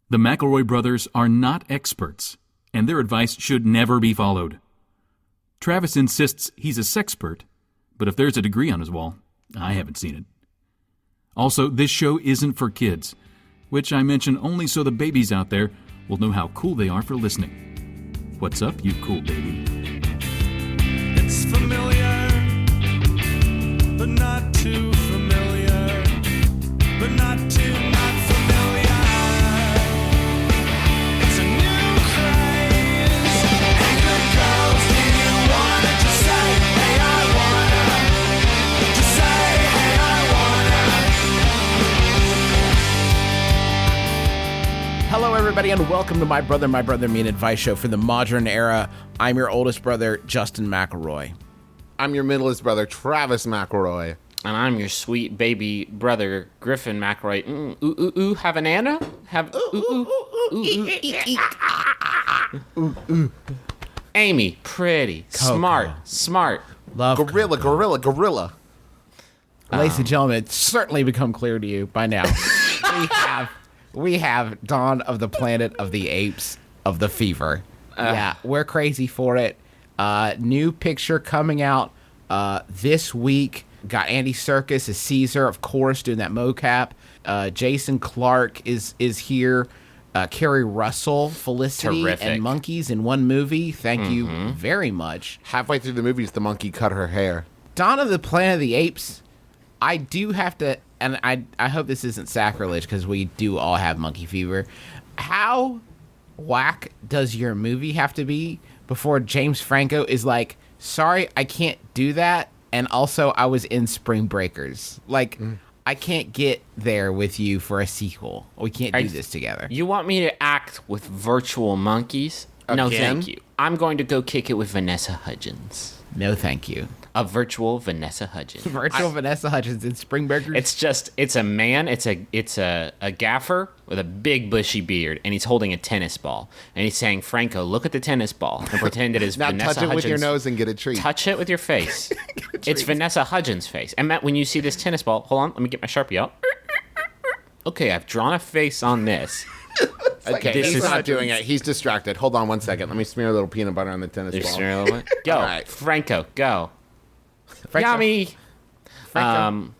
The McElroy brothers are not experts, and their advice should never be followed. Travis insists he's a sexpert, but if there's a degree on his wall, I haven't seen it. Also, this show isn't for kids, which I mention only so the babies out there will know how cool they are for listening. What's up, you cool baby? It's familiar, but not too familiar, but not too not familiar. It's a new craze. Hey, good girls, do you wanna just say, hey, I wanna? Just say, hey, I wanna. Hello, everybody, and welcome to My Brother, Me, an advice show for the modern era. I'm your oldest brother, Justin McElroy. I'm your middleest brother, Travis McElroy. And I'm your sweet baby brother, Griffin McElroy. Have an Anna? Have Amy, pretty, Coco. smart. Love Gorilla. Ladies and gentlemen, it's certainly become clear to you by now. we have Dawn of the Planet of the Apes of the Fever. Yeah, we're crazy for it. New picture coming out this week. Got Andy Serkis as Caesar, of course, doing that mocap. Jason Clarke is here. Kerry Russell, Felicity, Terrific. and monkeys in one movie. Thank you very much. Halfway through the movies, the monkey cut her hair. Dawn of the Planet of the Apes, I do have to, and I hope this isn't sacrilege because we do all have monkey fever. How whack does your movie have to be before James Franco is like, sorry, I can't do that, and also I was in Spring Breakers. Like, I can't get there with you for a sequel. We can't do this together. You want me to act with virtual monkeys? No, Again? thank you. I'm going to go kick it with Vanessa Hudgens. No, thank you. A virtual Vanessa Hudgens. Virtual Vanessa Hudgens in Spring Breakers. It's a man, it's a gaffer with a big bushy beard, and he's holding a tennis ball. And he's saying, Franco, look at the tennis ball and pretend it is Now Vanessa touch it Hudgens. with your nose and get a treat. Touch it with your face. It's Vanessa Hudgens' face. And Matt, when you see this tennis ball, hold on, let me get my Sharpie out. Okay, I've drawn a face on this. Okay, This he's is- not doing it. He's distracted. Hold on one second. Let me smear a little peanut butter on the tennis There's ball. a little bit. Go, All right. Franco, go. Franco. Yummy. Franco.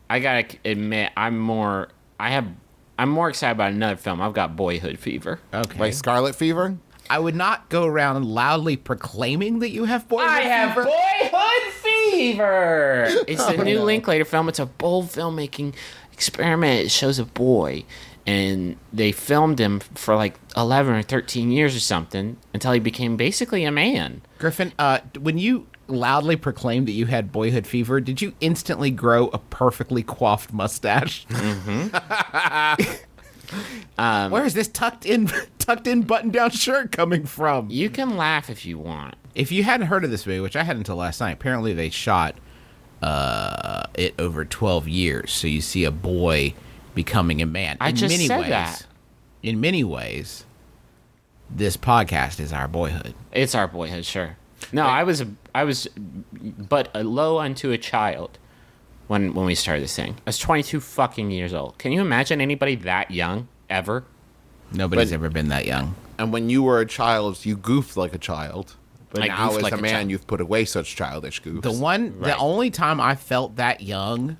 I gotta admit, I'm more excited about another film. I've got Boyhood Fever. Okay. Like Scarlet Fever? I would not go around loudly proclaiming that you have boyhood fever. Boyhood Fever. It's a new Linklater film. It's a bold filmmaking experiment. It shows a boy, and they filmed him for like 11 or 13 years or something until he became basically a man. Griffin, when you loudly proclaimed that you had boyhood fever, did you instantly grow a perfectly coiffed mustache? Where is this tucked in button-down shirt coming from? You can laugh if you want. If you hadn't heard of this movie, which I hadn't until last night, apparently they shot it over 12 years. So you see a boy becoming a man. I just said that. In many ways, this podcast is our boyhood. It's our boyhood, sure. No, I was but a low unto a child when we started this thing. I was 22 fucking years old. Can you imagine anybody that young ever? Nobody's ever been that young. And when you were a child, you goofed like a child. But I now goofed as like a a man, child. you've put away such childish goofs. The only time I felt that young,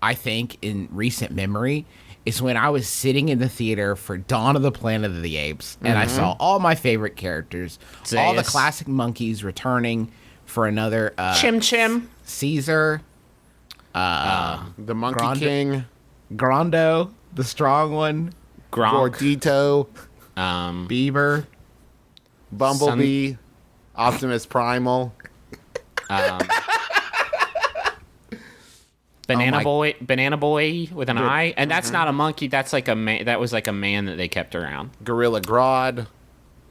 I think, in recent memory, is when I was sitting in the theater for Dawn of the Planet of the Apes, and I saw all my favorite characters, all the Zeus. classic monkeys returning for another Chim Chim. Caesar, The Monkey Grande- King, Grondo, the strong one, Gronk. Gordito, Bieber. Bumblebee, Optimus Primal. Banana Oh my- Boy with an eye. And that's not a monkey. That's like a man. That was like a man that they kept around. Gorilla Grodd.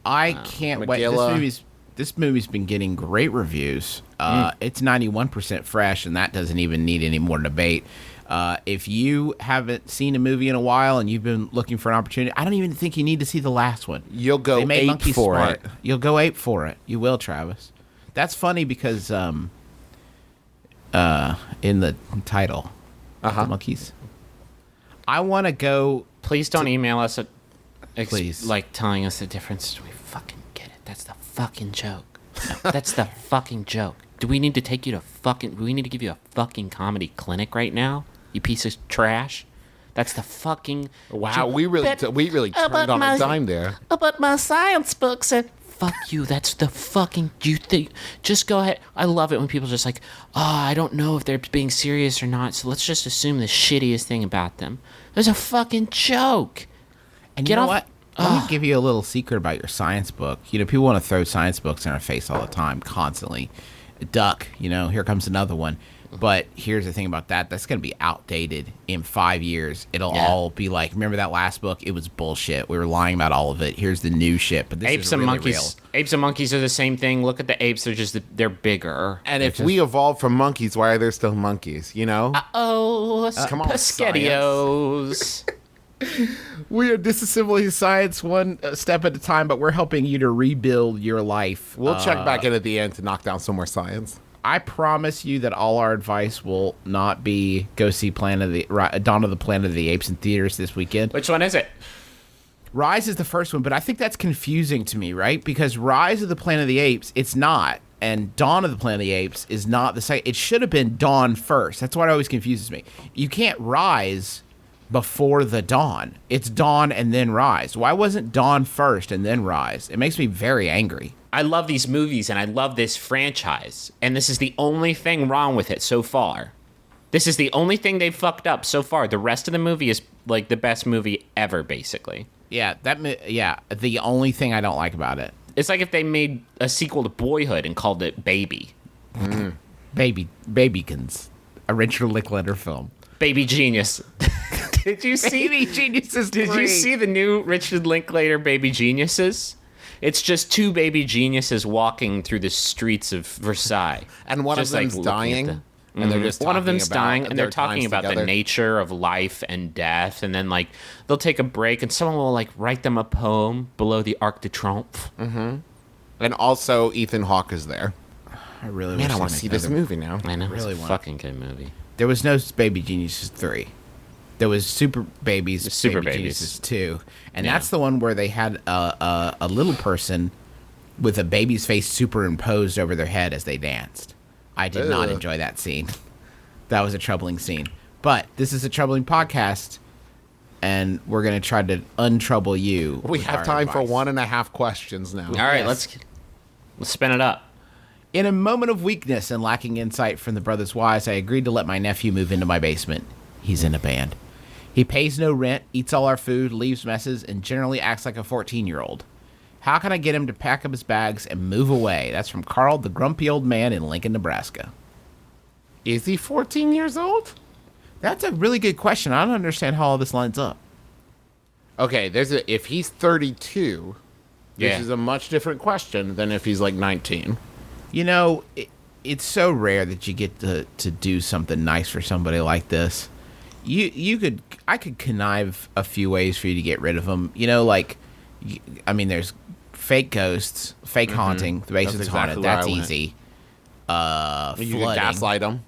I can't wait. Magilla. This movie's been getting great reviews. It's 91% fresh, and that doesn't even need any more debate. If you haven't seen a movie in a while and you've been looking for an opportunity, I don't even think you need to see the last one. You'll go They made ape Monkeys for smart. it. You'll go ape for it. You will, Travis. That's funny because in the title, the monkeys. I want to go. Please don't email us at Please. like telling us the difference. We fucking get it. That's the fucking joke. No, that's the fucking joke. Do we need to take you to fucking? Do we need to give you a fucking comedy clinic right now? You piece of trash. That's the fucking. Wow, joke. we really turned but on my- a dime there. But my science book said. Fuck you. That's the fucking. You think? Just go ahead. I love it when people just like, oh, I don't know if they're being serious or not. So let's just assume the shittiest thing about them. There's a fucking joke. And Get you know off- what? Let me give you a little secret about your science book. You know, people want to throw science books in our face all the time, constantly. Duck, you know, here comes another one. But here's the thing about that. That's going to be outdated in 5 years. It'll all be like, remember that last book? It was bullshit. We were lying about all of it. Here's the new shit. But this Apes is and really monkeys. real. Apes and monkeys are the same thing. Look at the apes. They're bigger. And if we evolved from monkeys, why are there still monkeys? You know? Oh, come on, Pescedios. We are disassembling science one step at a time, but we're helping you to rebuild your life. We'll check back in at the end to knock down some more science. I promise you that all our advice will not be go see Dawn of the Planet of the Apes in theaters this weekend. Which one is it? Rise is the first one, but I think that's confusing to me, right? Because Rise of the Planet of the Apes, it's not, and Dawn of the Planet of the Apes is not the same. It should have been Dawn first. That's what always confuses me. You can't rise before the Dawn. It's Dawn and then Rise. Why wasn't Dawn first and then Rise? It makes me very angry. I love these movies and I love this franchise. And this is the only thing wrong with it so far. This is the only thing they've fucked up so far. The rest of the movie is like the best movie ever, basically. Yeah, the only thing I don't like about it. It's like if they made a sequel to Boyhood and called it Baby. Babykins. A Richard Linklater film. Baby Genius. Did you see? Baby Geniuses. Did you see the new Richard Linklater Baby Geniuses? It's just two baby geniuses walking through the streets of Versailles. And one Just, of them's looking at dying. And they're just one of them's talking about dying, and they're their talking times about the together. nature of life and death. And then, like, they'll take a break, and someone will, like, write them a poem below the Arc de Triomphe. And also Ethan Hawke is there. I really Man, wish I they want to make see this another- movie now. I know, Really it's a want- fucking good movie. There was no Baby Geniuses 3. There was Super Babies, Super Baby Babies. Geniuses 2. And Yeah. that's the one where they had a little person with a baby's face superimposed over their head as they danced. I did not Ugh. enjoy that scene. That was a troubling scene. But this is a troubling podcast, and we're going to try to untrouble you. We with have our time for advice. 1.5 questions now. All right, Yes. let's spin it up. In a moment of weakness and lacking insight from the brothers Wise, I agreed to let my nephew move into my basement. He's in a band. He pays no rent, eats all our food, leaves messes, and generally acts like a 14-year-old. How can I get him to pack up his bags and move away? That's from Carl, the grumpy old man in Lincoln, Nebraska. Is he 14 years old? That's a really good question. I don't understand how all this lines up. Okay, if he's 32, this Yeah. is a much different question than if he's like 19. You know, it's so rare that you get to do something nice for somebody like this. I could connive a few ways for you to get rid of him. You know, like, I mean, there's fake ghosts, fake haunting. The basement's exactly haunted. where That's I went. easy. You could Flooding. gaslight him.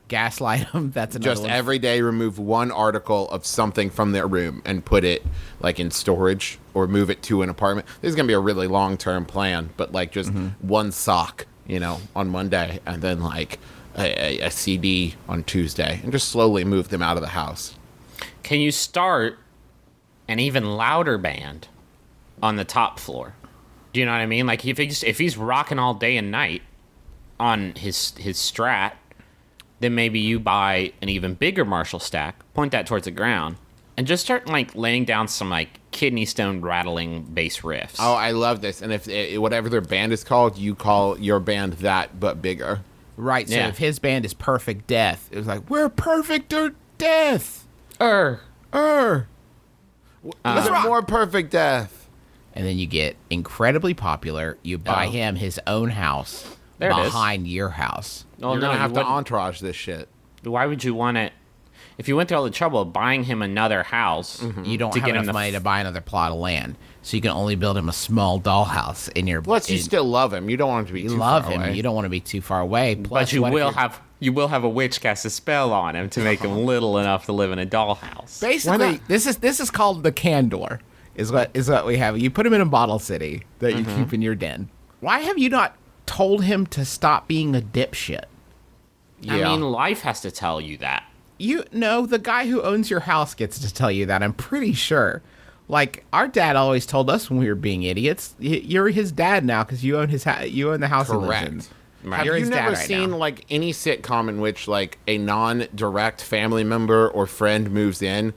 Gaslight them. That's another Just one. every day remove one article of something from their room and put it like in storage or move it to an apartment. This is going to be a really long-term plan, but like just one sock, on Monday and then like a CD on Tuesday and just slowly move them out of the house. Can you start an even louder band on the top floor? Do you know what I mean? Like if he's rocking all day and night on his Strat, then maybe you buy an even bigger Marshall stack, point that towards the ground, and just start like laying down some like kidney stone rattling bass riffs. Oh, I love this. And if whatever their band is called, you call your band that but bigger. Right. So Yeah. if his band is Perfect Death, it was like, we're Perfect Death. Er. What's a more perfect death? And then you get incredibly popular. You buy Oh. him his own house There it is. behind your house. Oh You're no, gonna have you to wouldn't- entourage this shit. Why would you want it? If you went through all the trouble of buying him another house, You don't to have get him enough the money to buy another plot of land, so you can only build him a small dollhouse in your. Plus, you still love him. You don't want him to be you too love far him. away. You don't want to be too far away. Plus, but you what if will you're- have a witch cast a spell on him to make him little enough to live in a dollhouse. Basically, this is called the candor. is what we have. You put him in a bottle city that you keep in your den. Why have you not told him to stop being a dipshit? Yeah. I mean, life has to tell you that. The guy who owns your house gets to tell you that, I'm pretty sure. Like, our dad always told us when we were being idiots, you're his dad now because you own you own the house he lives in. Correct. Right. You're Have his you dad never right seen now. like any sitcom in which like a non-direct family member or friend moves in?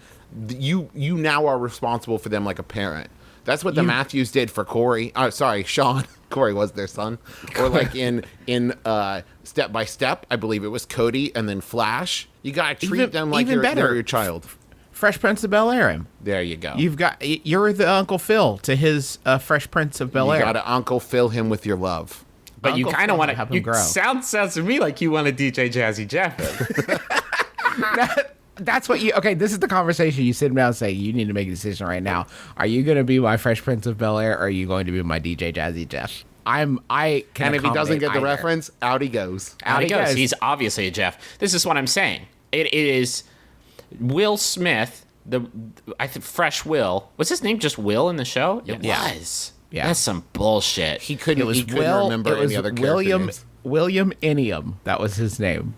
You now are responsible for them like a parent. That's what the Matthews did for Corey. Oh, sorry, Sean. Corey was their son. Or like in Step by Step, I believe it was Cody and then Flash. You gotta treat them like they're your child. Fresh Prince of Bel-Air. There you go. You're the Uncle Phil to his Fresh Prince of You Bel-Air. gotta Uncle Phil him with your love. But you Uncle kind of Phil want help to. him You grow. sounds to me like you want to DJ Jazzy Jeff. That's what you. Okay, this is the conversation you sit down and say. You need to make a decision right now. Are you going to be my Fresh Prince of Bel-Air, or are you going to be my DJ Jazzy Jeff? I can. And if he doesn't get the accommodate either. reference, out he goes. Out he goes. goes. He's obviously a Jeff. This is what I'm saying. It is Will Smith, I think Fresh Will. Was his name just Will in the show? It Yeah. was. Yeah. That's some bullshit. He It couldn't. was He couldn't Will. remember It was any other character William. names. William Innium. That was his name.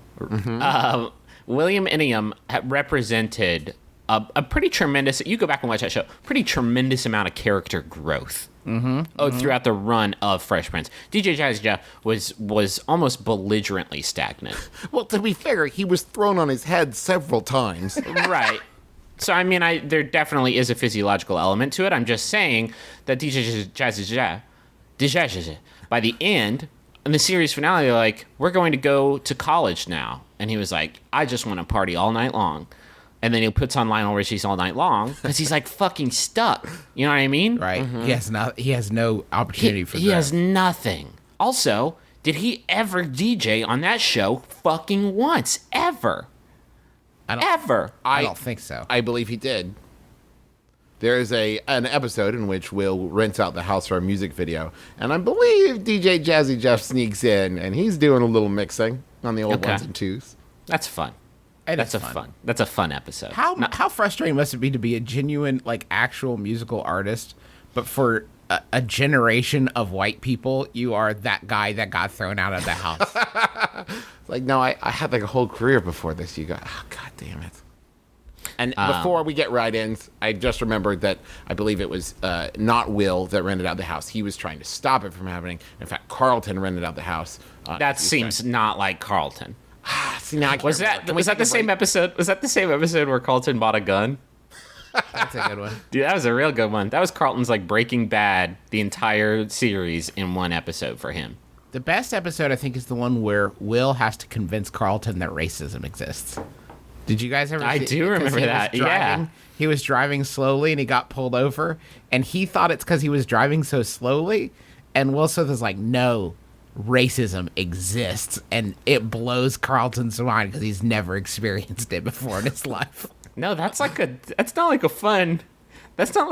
William Innium represented a pretty tremendous. You go back and watch that show. Pretty tremendous amount of character growth. Throughout the run of Fresh Prince. DJ Jazzy Jeff was almost belligerently stagnant. Well, to be fair, he was thrown on his head several times. Right. So, I mean, there definitely is a physiological element to it. I'm just saying that DJ Jazzy Jeff, by the end, in the series finale, they're like, we're going to go to college now. And he was like, I just want to party all night long. And then he puts on Lionel Richie's All Night Long because he's like fucking stuck. You know what I mean? Right. He has no opportunity for He growth. has nothing. Also, did he ever DJ on that show fucking once? Ever. Ever. I don't think so. I believe he did. There is an episode in which Will rents out the house for a music video, and I believe DJ Jazzy Jeff sneaks in, and he's doing a little mixing on the old Okay. ones and twos. That's fun. That's a fun episode. How frustrating must it be to be a genuine, like, actual musical artist, but for a generation of white people, you are that guy that got thrown out of the house. Like, no, I had like a whole career before this. You got, oh, god damn it. And before we get right in, I just remembered that I believe it was not Will that rented out the house. He was trying to stop it from happening. In fact, Carlton rented out the house. That seems not like Carlton. See, now I can't Was remember. that Can we was that take the a same break? episode? Was that the same episode where Carlton bought a gun? That's a good one. Dude, that was a real good one. That was Carlton's like Breaking Bad, the entire series in one episode for him. The best episode, I think, is the one where Will has to convince Carlton that racism exists. Did you guys ever I see do 'cause remember he was that, driving- yeah. He was driving slowly and he got pulled over, and he thought it's because he was driving so slowly, and Will Smith is like, no, racism exists, and it blows Carlton's mind because he's never experienced it before in his life. No, that's not like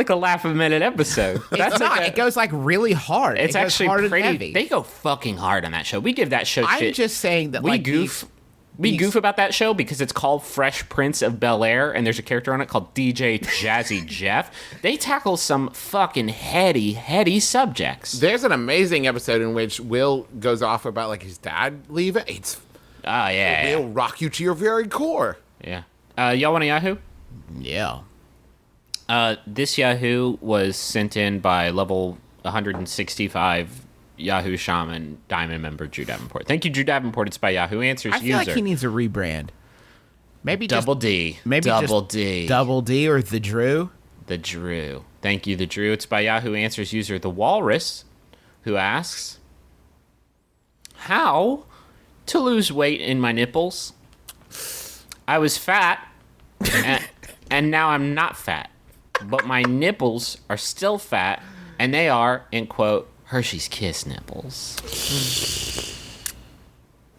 a laugh a minute episode. That's It's not. like It goes like really hard. it's It goes actually hard and pretty. heavy. They go fucking hard on that show. We give that show I'm shit. just saying that we like goof. We these- goof about that show because it's called Fresh Prince of Bel-Air, and there's a character on it called DJ Jazzy Jeff. They tackle some fucking heady subjects. There's an amazing episode in which Will goes off about like his dad leaving. It's Oh yeah, It'll rock you to your very core. yeah. Y'all want a Yahoo? Yeah. This Yahoo was sent in by level 165 Yahoo Shaman Diamond member Drew Davenport. Thank you, Drew Davenport. It's by Yahoo Answers I feel user. like he needs a rebrand. Maybe Double just, D. Maybe Double just D. Double D or the Drew. The Drew. Thank you, the Drew. It's by Yahoo Answers user The Walrus, who asks, how to lose weight in my nipples? I was fat, and now I'm not fat, but my nipples are still fat, and they are, in quote, Hershey's Kiss nipples.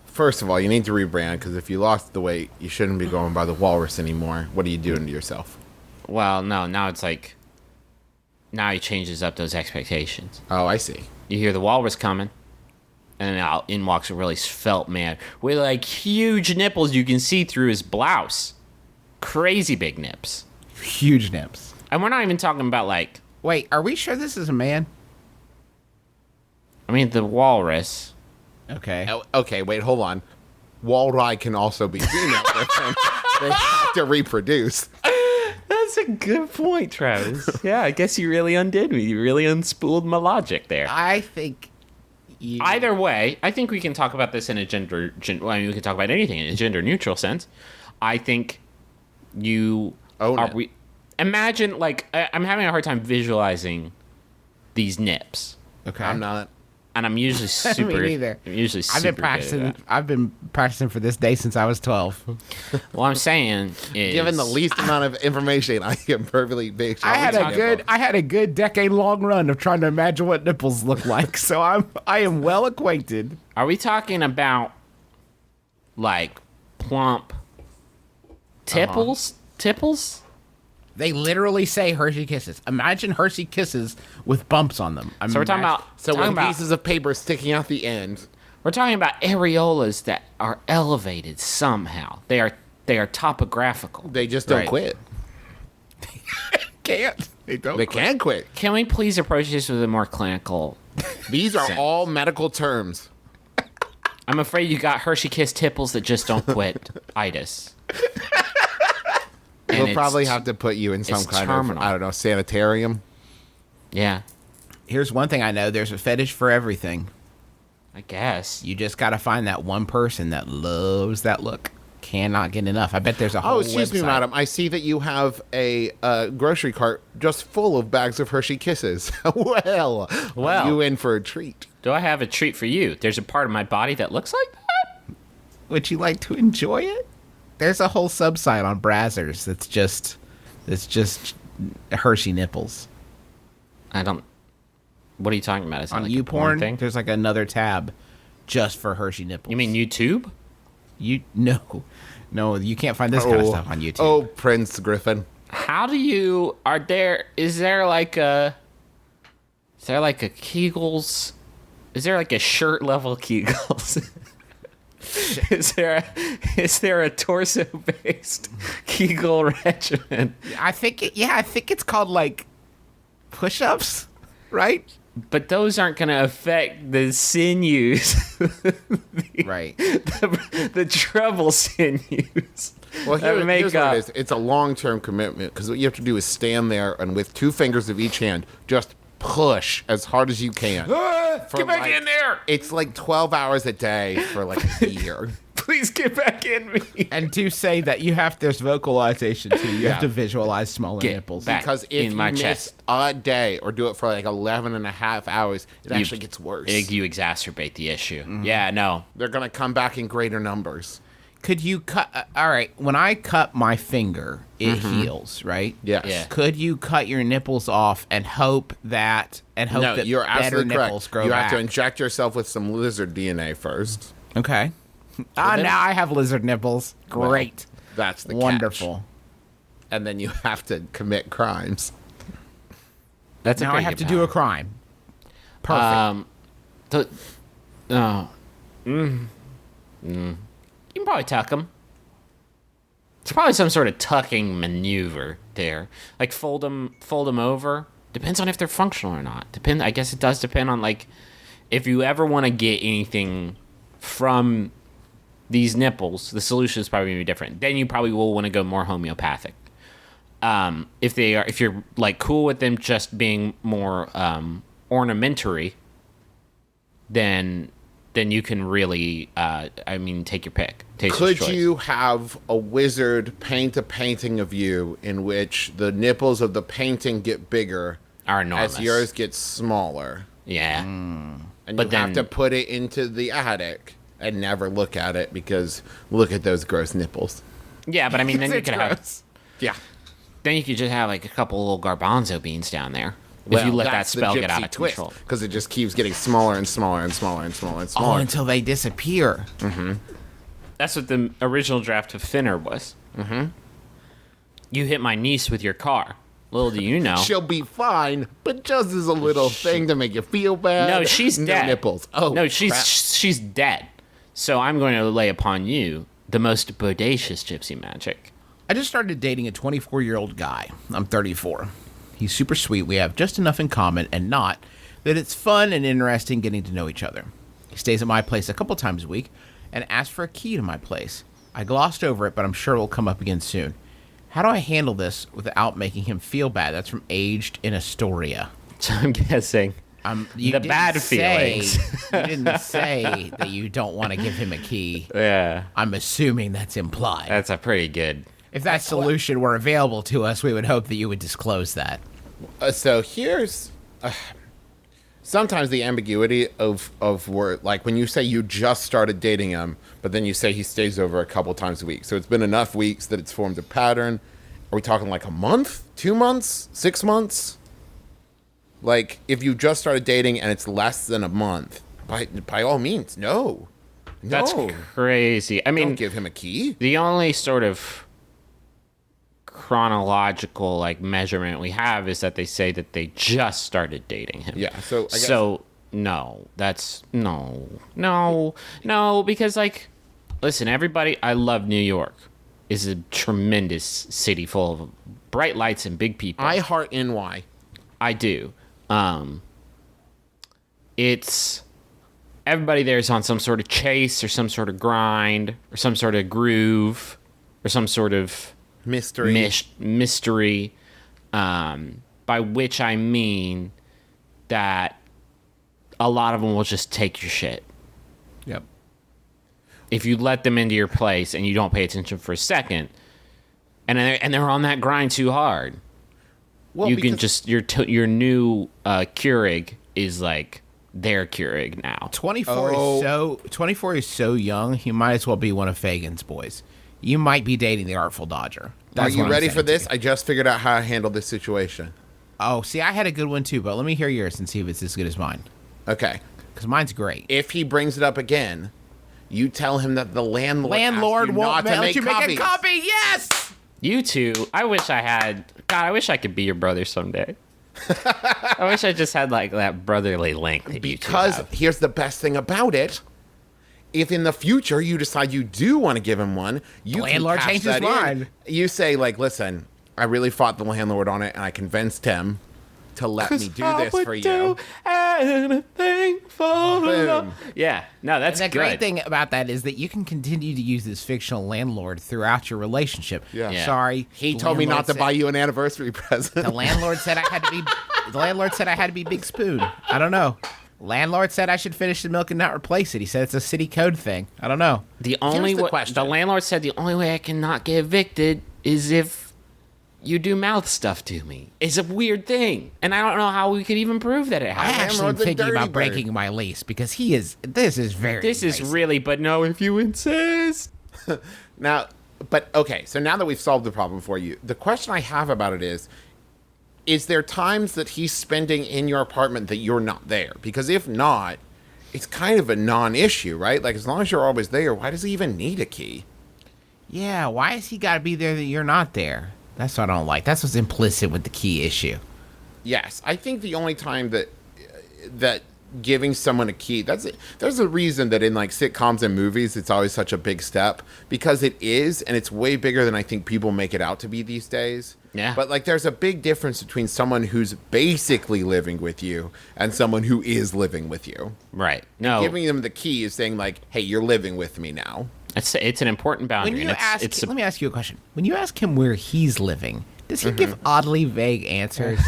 First of all, you need to rebrand because if you lost the weight, you shouldn't be going by the walrus anymore. What are you doing to yourself? Well, no, now it's like, now he changes up those expectations. Oh, I see. You hear the walrus coming, and then out in walks a really svelte man with like huge nipples you can see through his blouse. Crazy big nips. Huge nips. And we're not even talking about like Wait, are we sure this is a man? I mean, the walrus. Okay. Oh, okay, wait, hold on. Walleye can also be female. They have to reproduce. That's a good point, Travis. Yeah, I guess you really undid me. You really unspooled my logic there. I think you... Either way, I think we can talk about this in a I mean, we can talk about anything in a gender-neutral sense. I think you... Own it. Imagine, like, I'm having a hard time visualizing these nips. Okay. I'm not. And I'm usually super... Me neither. I'm usually super I've been practicing. good at that. I've been practicing for this day since I was 12. What I'm saying is... Given the least amount of information, I can perfectly make sure. I had a good decade-long run of trying to imagine what nipples look like, so I am well acquainted. Are we talking about, like, plump tipples? Tipples? They literally say Hershey Kisses. Imagine Hershey Kisses with bumps on them. So we're talking about... So with pieces of paper sticking out the end. We're talking about areolas that are elevated somehow. They are topographical. They just don't Right. quit. Can't. They don't. They can quit. Can we please approach this with a more clinical... These are all medical terms. I'm afraid you got Hershey Kiss tipples that just don't quit itis. And We'll it's- probably have to put you in some it's kind terminal. of, I don't know, sanitarium. Yeah, Here's one thing I know. There's a fetish for everything. I guess. You just got to find that one person that loves that look. Cannot get enough. I bet there's a whole Oh, excuse me, website. madam. I see that you have a grocery cart just full of bags of Hershey Kisses. well, Well. you in for a treat. Do I have a treat for you? There's a part of my body that looks like that? Would you like to enjoy it? There's a whole subsite on Brazzers that's just Hershey nipples. I don't... What are you talking about? Is that On like a YouPorn, thing? there's like another tab just for Hershey nipples. You mean YouTube? No, you can't find this kind of stuff on YouTube. Oh, Prince Griffin. How do you... Is there like a Kegels... Is there like a shirt level Kegels? Is there a torso based Kegel regimen? I think it's called like push-ups, right? But those aren't going to affect the sinews, Right. the treble sinews. Well, that here's make what up. it is. It's a long-term commitment because what you have to do is stand there and with 2 fingers of each hand, just push as hard as you can. For Get back like- in there! It's like 12 hours a day for like a year. Please get back in me. And to say that there's vocalization too. You have to visualize smaller Get nipples. back. Because if In you my miss chest. a day or do it for like 11 and a half hours, it actually gets worse. You exacerbate the issue. Yeah, no. They're going to come back in greater numbers. Could you cut? All right, when I cut my finger, it heals, right? Yes. Yeah. Could you cut your nipples off and hope that No, that you're better absolutely nipples correct. grow You back? have to inject yourself with some lizard DNA first. Okay. Now I have lizard nipples. Great. That's the catch. Wonderful. And then you have to commit crimes. That's a Now I pretty have to good do a power. crime. Perfect. You can probably tuck them. It's probably some sort of tucking maneuver there. Like fold them over. Depends on if they're functional or not. I guess it does depend on like if you ever want to get anything from these nipples, the solution is probably going to be different. Then you probably will want to go more homeopathic. If you're like cool with them just being more ornamentary, then you can really, take your pick. Taste your Could choice. you have a wizard paint a painting of you in which the nipples of the painting get bigger Are enormous. as yours gets smaller? Yeah. And But you have then- to put it into the attic and never look at it because look at those gross nipples. Yeah, but I mean, then you It's could have. gross. Yeah. Then you could just have like a couple little garbanzo beans down there. If you let that spell get out of control. Because it just keeps getting smaller and smaller and smaller and smaller and Oh, smaller. until they disappear. That's what the original draft of Finner was. Mm-hmm. You hit my niece with your car. Little do you know. She'll be fine, but just as a little thing to make you feel bad. No, she's no dead. nipples. Oh, no, she's crap. she's dead. So I'm going to lay upon you the most bodacious gypsy magic. I just started dating a 24-year-old guy. I'm 34. He's super sweet. We have just enough in common and not that it's fun and interesting getting to know each other. He stays at my place a couple times a week and asks for a key to my place. I glossed over it, but I'm sure it will come up again soon. How do I handle this without making him feel bad? That's from Aged in Astoria. So I'm guessing You the didn't bad say- feelings. You didn't say that you don't want to give him a key. Yeah, I'm assuming that's implied. that's a pretty good. If that solution were available to us, we would hope that you would disclose that. So here's sometimes the ambiguity of where, like, when you say you just started dating him, but then you say he stays over a couple times a week. So it's been enough weeks that it's formed a pattern. Are we talking like a month, 2 months, 6 months? Like, if you just started dating and it's less than a month, by all means, no. That's No. crazy. I mean, Don't give him a key. the only sort of chronological like measurement we have is that they say that they just started dating him. Yeah, so I guess- no, that's no, because like, listen, everybody, I love New York. It's a tremendous city full of bright lights and big people. I heart NY. I do. It's everybody there is on some sort of chase or some sort of grind or some sort of groove or some sort of Mystery. mystery. By which I mean that a lot of them will just take your shit. Yep. If you let them into your place and you don't pay attention for a second, and they're on that grind too hard. Well, You can because- just your new Keurig is like their Keurig now. 24 is so young, he might as well be one of Fagin's boys. You might be dating the Artful Dodger. Are That's you what I'm ready saying for to this? you. I just figured out how to handle this situation. Oh, see, I had a good one too, but let me hear yours and see if it's as good as mine. Okay. Because mine's great. If he brings it up again, you tell him that the landlord Landlord asked you won't not to let make you make copies. a copy. Yes. You two, I wish I could be your brother someday. I wish I just had like that brotherly link that you two Because have. here's the best thing about it. If in the future you decide you do want to give him one, you can Landlord cash changed his that in. mind. You say, like, listen, I really fought the landlord on it, and I convinced him to let me do this for you. Anything for Boom. love. Yeah, no, that's The good. great thing about that is that you can continue to use this fictional landlord throughout your relationship. Yeah. Yeah. Sorry, He the told me landlord not to said- buy you an anniversary present. The landlord said I had to be. The landlord said I had to be Big Spoon. I don't know. Landlord said I should finish the milk and not replace it. He said it's a city code thing. I don't know. The only the way question. the landlord said the only way I can not get evicted is if you do mouth stuff to me. It's a weird thing, and I don't know how we could even prove that it I happened. actually am Landlord's a thinking dirty about bird. breaking my lease because he is. This is very. This is invasive. really, but no, if you insist. Now, but okay, so now that we've solved the problem for you, the question I have about it is there times that he's spending in your apartment that you're not there? Because if not, it's kind of a non-issue, right? Like, as long as you're always there, why does he even need a key? Yeah, why has he got to be there that you're not there? That's what I don't like. That's what's implicit with the key issue. Yes, I think the only time that giving someone a key, there's a reason that in like sitcoms and movies it's always such a big step, because it is, and it's way bigger than I think people make it out to be these days. Yeah. But like there's a big difference between someone who's basically living with you and someone who is living with you. Right. No, Giving them the key is saying like, "Hey, you're living with me now." it's an important boundary. When you and ask, it's let me ask you a question. When you ask him where he's living, does he give oddly vague answers?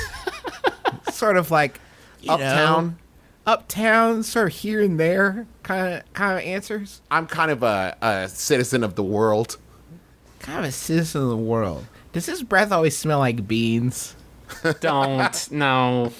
Sort of like Uptown. Uptown, sort of here and there, kind of answers. I'm kind of a citizen of the world. Kind of a citizen of the world. Does his breath always smell like beans? don't no.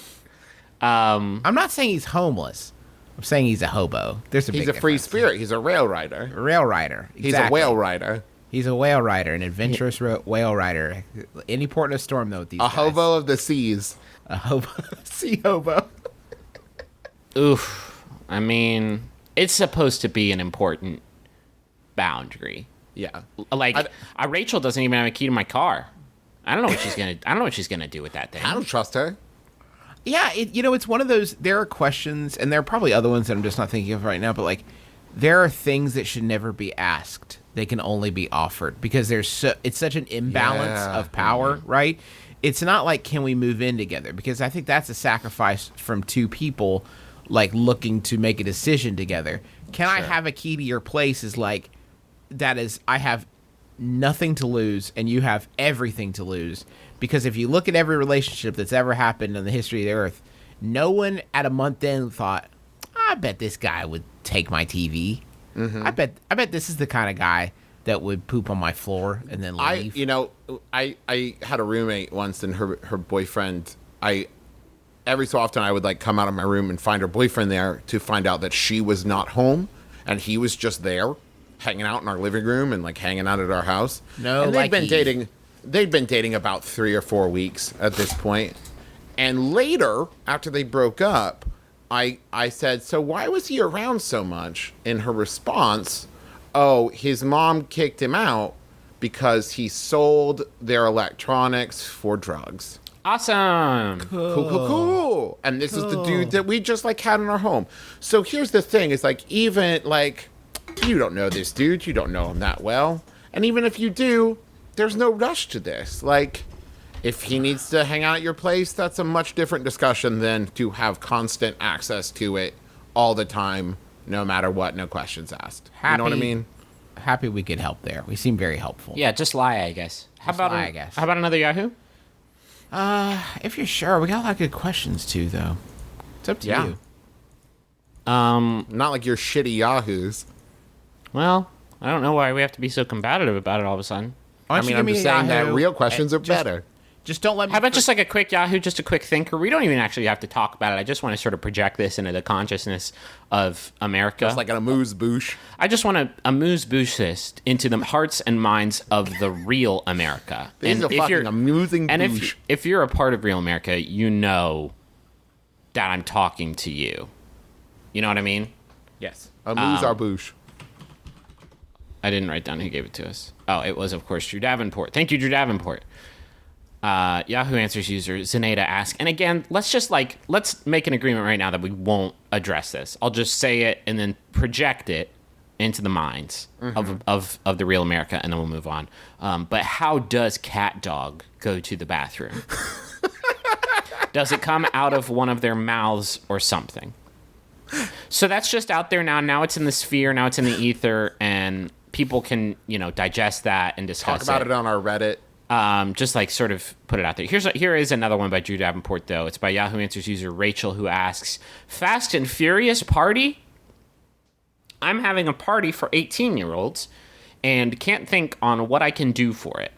I'm not saying he's homeless. I'm saying he's a hobo. There's a He's big a free difference. spirit. He's a rail rider. A rail rider. He's Exactly. a whale rider. He's a whale rider, an adventurous whale rider. Any port in a storm, though, with these A guys. hobo of the seas. A hobo. Sea hobo. Oof. I mean, it's supposed to be an important boundary. Yeah. Like, Rachel doesn't even have a key to my car. I don't know what she's gonna do with that thing. I don't trust her. Yeah, it's one of those. There are questions, and there are probably other ones that I'm just not thinking of right now. But like, there are things that should never be asked. They can only be offered because it's such an imbalance Yeah. of power, right? it's not like, can we move in together? Because I think that's a sacrifice from two people, like, looking to make a decision together. Can I have a key to your place is like, that is, I have nothing to lose and you have everything to lose. Because if you look at every relationship that's ever happened in the history of the earth, no one at a month in thought, I bet this guy would take my TV. I bet this is the kind of guy that would poop on my floor and then leave. I had a roommate once, and her boyfriend, every so often I would like come out of my room and find her boyfriend there to find out that she was not home and he was just there hanging out in our living room and like hanging out at our house. No, and like they'd been dating about 3 or 4 weeks at this point. And later, after they broke up, I said, so why was he around so much? And her response, oh, his mom kicked him out because he sold their electronics for drugs. Awesome. Cool. And this is the dude that we just like had in our home. So here's the thing. It's like, even like, you don't know this dude. You don't know him that well. And even if you do, there's no rush to this. Like, if he needs to hang out at your place, that's a much different discussion than to have constant access to it all the time, no matter what, no questions asked. You know what I mean? Happy we could help there. We seem very helpful. Yeah, just lie, I guess. How about another Yahoo? If you're sure, we got a lot of good questions too, though. It's up to Yeah. you. Not like your shitty Yahoos. Well, I don't know why we have to be so combative about it all of a sudden. Why I don't mean, you I'm give just me a saying that Yahoo real questions and are better. Just don't let me. How about just like a quick Yahoo, just a quick thinker? We don't even actually have to talk about it. I just want to sort of project this into the consciousness of America. Just like an amuse-bouche. I just want to amuse-bouche this into the hearts and minds of the real America. This is a fucking amusing And bouche. if you're a part of real America, you know that I'm talking to you. You know what I mean? Yes. Amuse our bouche. I didn't write down who gave it to us. Oh, it was, of course, Drew Davenport. Thank you, Drew Davenport. Yahoo Answers user Zenaida asks, and again, let's make an agreement right now that we won't address this. I'll just say it and then project it into the minds of the real America, and then we'll move on. But how does cat dog go to the bathroom? Does it come out of one of their mouths or something? So that's just out there now. Now it's in the sphere. Now it's in the ether, and people can, digest that and discuss Talk about it on our Reddit. just like sort of put it out there. Here is another one by Drew Davenport, though. It's by Yahoo Answers user Rachel, who asks, Fast and Furious party? I'm having a party for 18-year-olds and can't think on what I can do for it.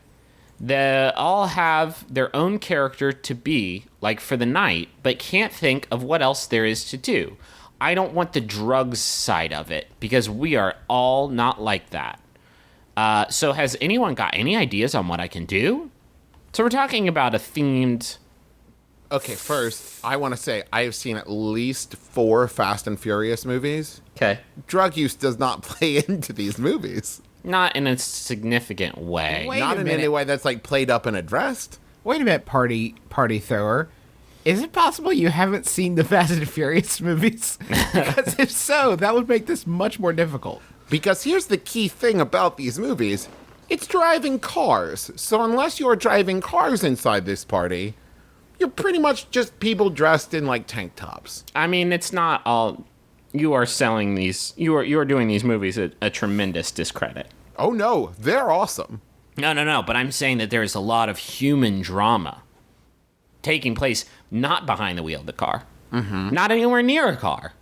They all have their own character to be, like for the night, but can't think of what else there is to do. I don't want the drugs side of it, because we are all not like that. So has anyone got any ideas on what I can do? So we're talking about a themed... Okay, first, I want to say I have seen at least 4 Fast and Furious movies. Okay. Drug use does not play into these movies. Not in a significant way. Wait Not a in minute. any way that's like played up and addressed. Wait a minute, party thrower. Is it possible you haven't seen the Fast and Furious movies? Because if so, that would make this much more difficult. Because here's the key thing about these movies. It's driving cars. So unless you're driving cars inside this party, you're pretty much just people dressed in like tank tops. I mean, it's not all... You are selling these... You are doing these movies a tremendous discredit. Oh no, they're awesome. No. But I'm saying that there is a lot of human drama taking place not behind the wheel of the car. Mm-hmm. Not anywhere near a car.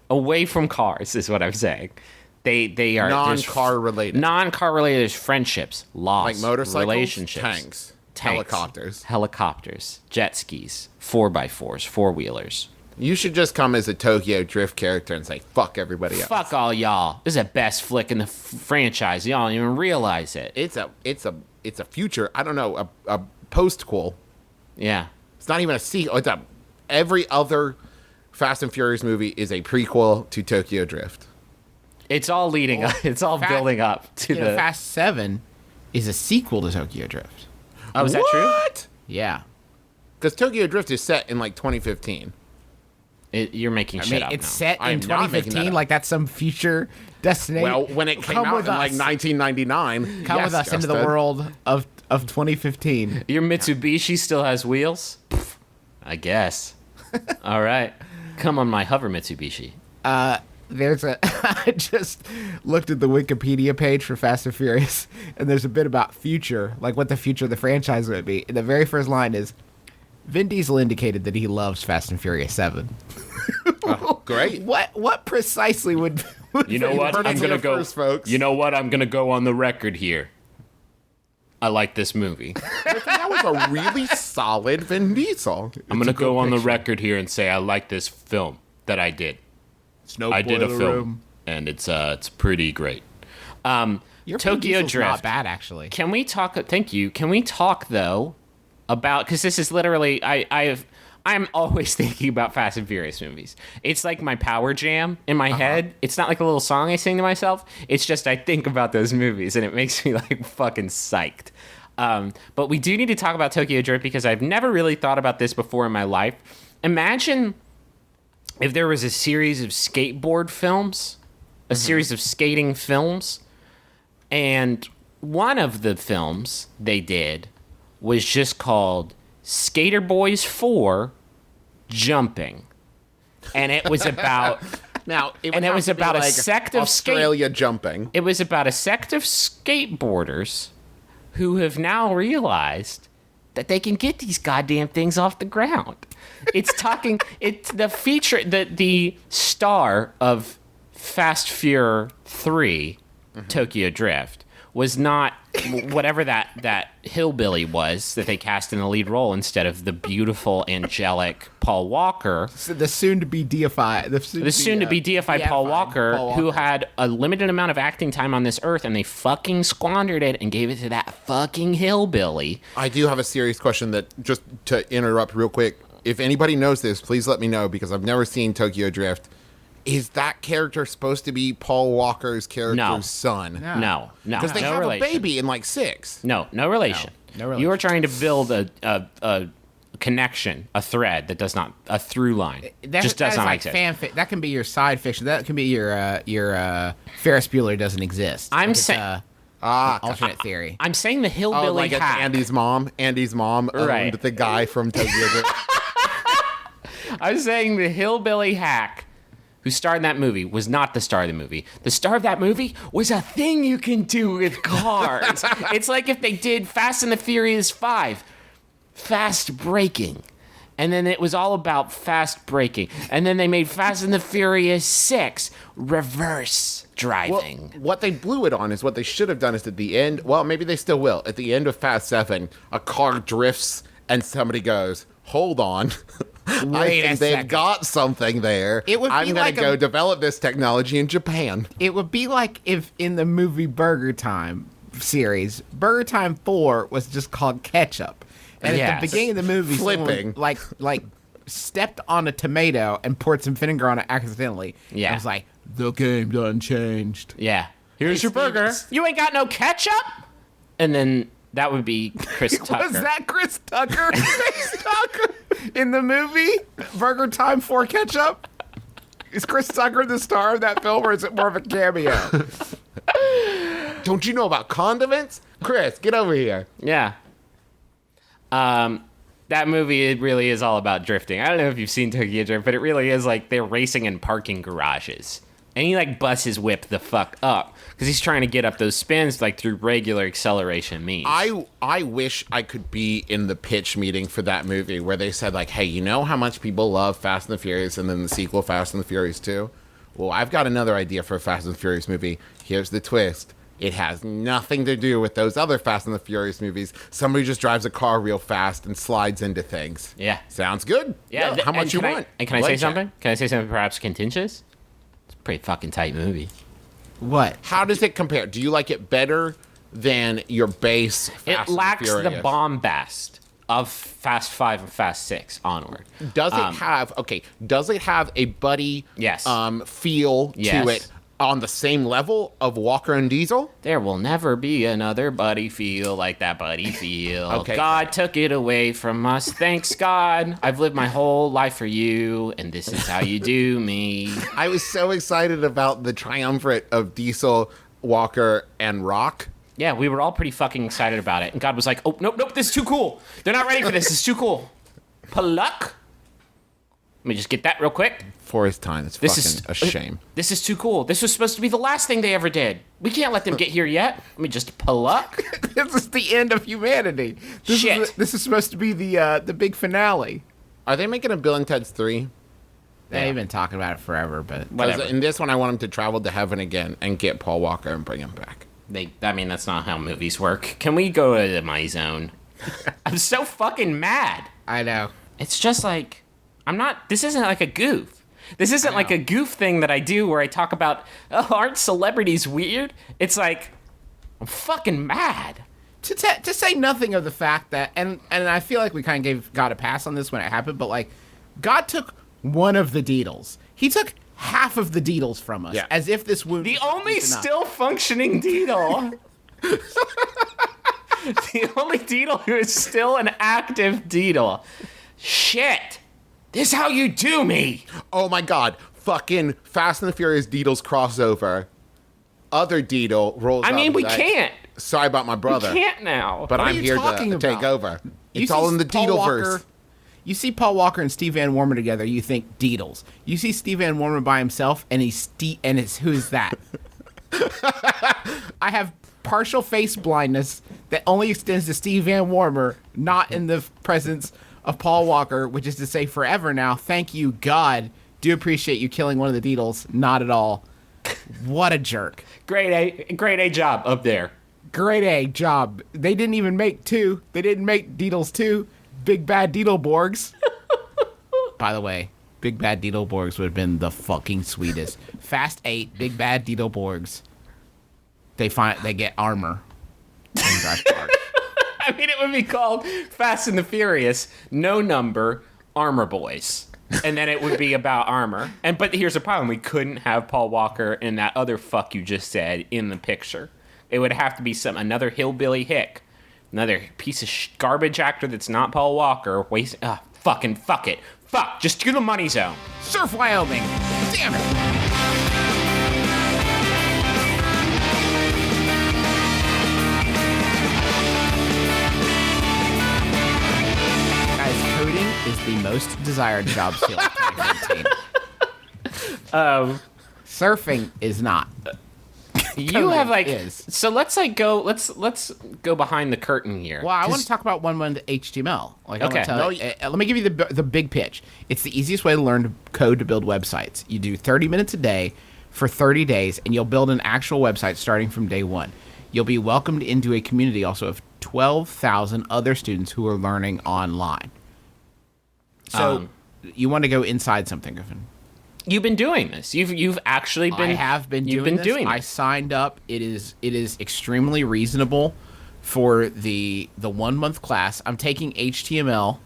Away from cars is what I'm saying. They are... Non-car related. Non-car related. There's friendships, loss, Like motorcycles, relationships. tanks, Helicopters, jet skis, 4x4s, four-wheelers. You should just come as a Tokyo Drift character and say, fuck everybody else. Fuck all y'all. This is the best flick in the franchise. Y'all don't even realize it. It's a future, I don't know, a post-quel. Yeah. It's not even a sequel. Every other Fast and Furious movie is a prequel to Tokyo Drift. It's all leading up. It's all building up to the... Fast 7 is a sequel to Tokyo Drift. Oh, is that true? What? Yeah. Because Tokyo Drift is set in like 2015. You're making I shit mean, up it's now. set I in am not making that 2015, up. like that's some future destination. Well, when it came Come out with in like us. 1999. Come yes, with us into the Justin. world of 2015. Your Mitsubishi still has wheels? Pff, I guess. All right. Come on my hover Mitsubishi. There's a I just looked at the Wikipedia page for Fast and Furious, and there's a bit about future, like what the future of the franchise would be. And the very first line is, Vin Diesel indicated that he loves Fast and Furious 7. Great. What precisely would You know what? heard it I'm gonna here go. first, folks. You know what? I'm gonna go on the record here. I like this movie. That was a really solid Vin Diesel. I'm gonna go on the record here and say I like this film that I did. no I did a film, and it's pretty great. Your Vin Tokyo Diesel's Drift. not bad, actually. Can we talk? Thank you. Can we talk though about, because this is literally I'm always thinking about Fast and Furious movies. It's like my power jam in my head. It's not like a little song I sing to myself. It's just I think about those movies and it makes me like fucking psyched. But we do need to talk about Tokyo Drift because I've never really thought about this before in my life. Imagine if there was a series of skateboard films, a series of skating films, and one of the films they did was just called Skater Boys 4 Jumping. And it was about Now, it would And it have was to be about a like sect of Australia jumping. it was about a sect of skateboarders who have now realized that they can get these goddamn things off the ground. It's the star of Fast Furious 3 Tokyo Drift was not whatever that hillbilly was that they cast in the lead role instead of the beautiful angelic Paul Walker. So the soon-to-be deified, The soon-to-be deified Paul Walker, who had a limited amount of acting time on this earth, and they fucking squandered it and gave it to that fucking hillbilly. I do have a serious question that, just to interrupt real quick, if anybody knows this, please let me know because I've never seen Tokyo Drift. Is that character supposed to be Paul Walker's character's No. son? No, Because they no have relation. a baby in like 6. No relation. No relation. You are trying to build a connection, a thread that does not, a through line. Just does not like exist. fanfic. That can be your side fiction. That can be your Ferris Bueller doesn't exist. I'm Like it's, saying- alternate theory. I'm saying the Oh, hillbilly like it's hack. Andy's mom. Andy's mom owned Right. the guy from Tokyo Drift. I'm saying the hillbilly hack who starred in that movie was not the star of the movie. The star of that movie was a thing you can do with cars. It's like if they did Fast and the Furious 5, fast braking. And then it was all about fast braking. And then they made Fast and the Furious 6, reverse Well, driving. what they blew it on is what they should have done is at the end, well, maybe they still will. At the end of Fast 7, a car drifts and somebody goes, hold on. I Wait a think they've second. got something there. It would be I'm going like to go a- develop this technology in Japan. It would be like if in the movie Burger Time series, Burger Time 4 was just called Ketchup. And at Yes. the beginning of the movie, Flipping. someone, like stepped on a tomato and poured some vinegar on it accidentally. Yeah. I was like, the game done changed. Yeah. Here's your burger. You ain't got no ketchup? And then that would be Chris Tucker. Was that Chris Tucker? Chris Tucker in the movie Burger Time 4 Ketchup? Is Chris Tucker the star of that film, or is it more of a cameo? Don't you know about condiments? Chris, get over here. Yeah. That movie, it really is all about drifting. I don't know if you've seen Tokyo Drift, but it really is like they're racing in parking garages. And he like busts his whip the fuck up because he's trying to get up those spins like through regular acceleration means. I wish I could be in the pitch meeting for that movie where they said like, hey, you know how much people love Fast and the Furious and then the sequel Fast and the Furious 2? Well, I've got another idea for a Fast and the Furious movie. Here's the twist. It has nothing to do with those other Fast and the Furious movies. Somebody just drives a car real fast and slides into things. Yeah. Sounds good. Yeah. How much you want? And can I Blood say check. something? Can I say something perhaps contentious? It's a pretty fucking tight movie. What? How does it compare? Do you like it better than your base Fast It and the lacks the Furious? bombast of Fast 5 and Fast 6 onward. Does it have a buddy Yes. feel Yes. to it on the same level of Walker and Diesel? There will never be another buddy feel like that buddy feel. Okay. God took it away from us. Thanks, God. I've lived my whole life for you, and this is how you do me. I was so excited about the triumvirate of Diesel, Walker, and Rock Yeah, we were all pretty fucking excited about it. And God was like, oh, nope, this is too cool. They're not ready for this. It's too cool. Pluck. Let me just get that real quick. For his time, it's This fucking a shame. This is too cool. This was supposed to be the last thing they ever did. We can't let them get here yet. Let me just pluck. This is the end of humanity. Shit. This is supposed to be the big finale. Are they making a Bill and Ted's 3? They've been talking about it forever, but Whatever. In this one, I want him to travel to heaven again and get Paul Walker and bring him back. That's not how movies work. Can we go to my zone? I'm so fucking mad. I know. It's just like, this isn't like a goof. This isn't like a goof thing that I do where I talk about, oh, aren't celebrities weird? It's like, I'm fucking mad. To say nothing of the fact that, and I feel like we kind of got a pass on this when it happened, but like, God took one of the Deedles. He took half of the Deedles from us, Yeah. as if this wound. The was only deep enough. still functioning Deedle. The only Deedle who is still an active Deedle. Shit. This is how you do me. Oh my god, fucking Fast and the Furious Deedles crossover. Other Deedle rolls I mean, up we like, can't. Sorry about my brother. We can't now. But What are I'm you here talking to take about? over. You It's see all in the Paul Deedleverse. Walker- You see Paul Walker and Steve Van Wormer together, you think Deedles. You see Steve Van Wormer by himself, and who's that? I have partial face blindness that only extends to Steve Van Wormer, not in the presence of Paul Walker, which is to say forever now. Thank you, God. Do appreciate you killing one of the Deedles. Not at all. What a jerk. Grade A job up there. Grade A job. They didn't even make 2. They didn't make Deedles 2. Big Bad Deedleborgs. By the way, Big Bad Deedleborgs would have been the fucking sweetest. Fast 8, Big Bad Deedleborgs. They get armor. And drive cars. I mean, it would be called Fast and the Furious, no number, Armor Boys. And then it would be about armor. But here's the problem. We couldn't have Paul Walker and that other fuck you just said in the picture. It would have to be another hillbilly hick. Another piece of garbage actor that's not Paul Walker. Fuck it. Fuck, just do the money zone. Surf Wyoming. Damn it. Guys, coding is the most desired job skill of 2015. Surfing is not. You have like is. so let's go behind the curtain here. Well, I want to talk about 1-month HTML. Like, I Okay. want to tell let me give you the big pitch. It's the easiest way to learn to code to build websites. You do 30 minutes a day for 30 days, and you'll build an actual website starting from day one. You'll be welcomed into a community also of 12,000 other students who are learning online. So you want to go inside something, Griffin? You've been doing this. You've actually been. I have been You've doing been this. doing I this. signed up. It is extremely reasonable for the 1 month class. I'm taking HTML,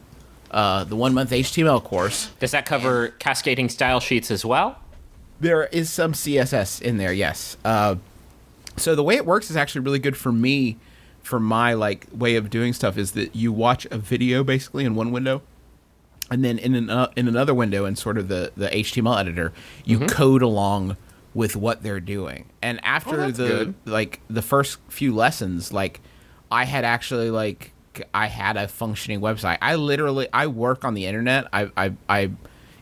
the 1 month HTML course. Does that cover cascading style sheets as well? There is some CSS in there, yes. So the way it works is actually really good for me, for my like way of doing stuff, is that you watch a video basically in one window, and then in another window in sort of the HTML editor, you code along with what they're doing. And after the first few lessons, like I had actually I had a functioning website. I work on the internet. I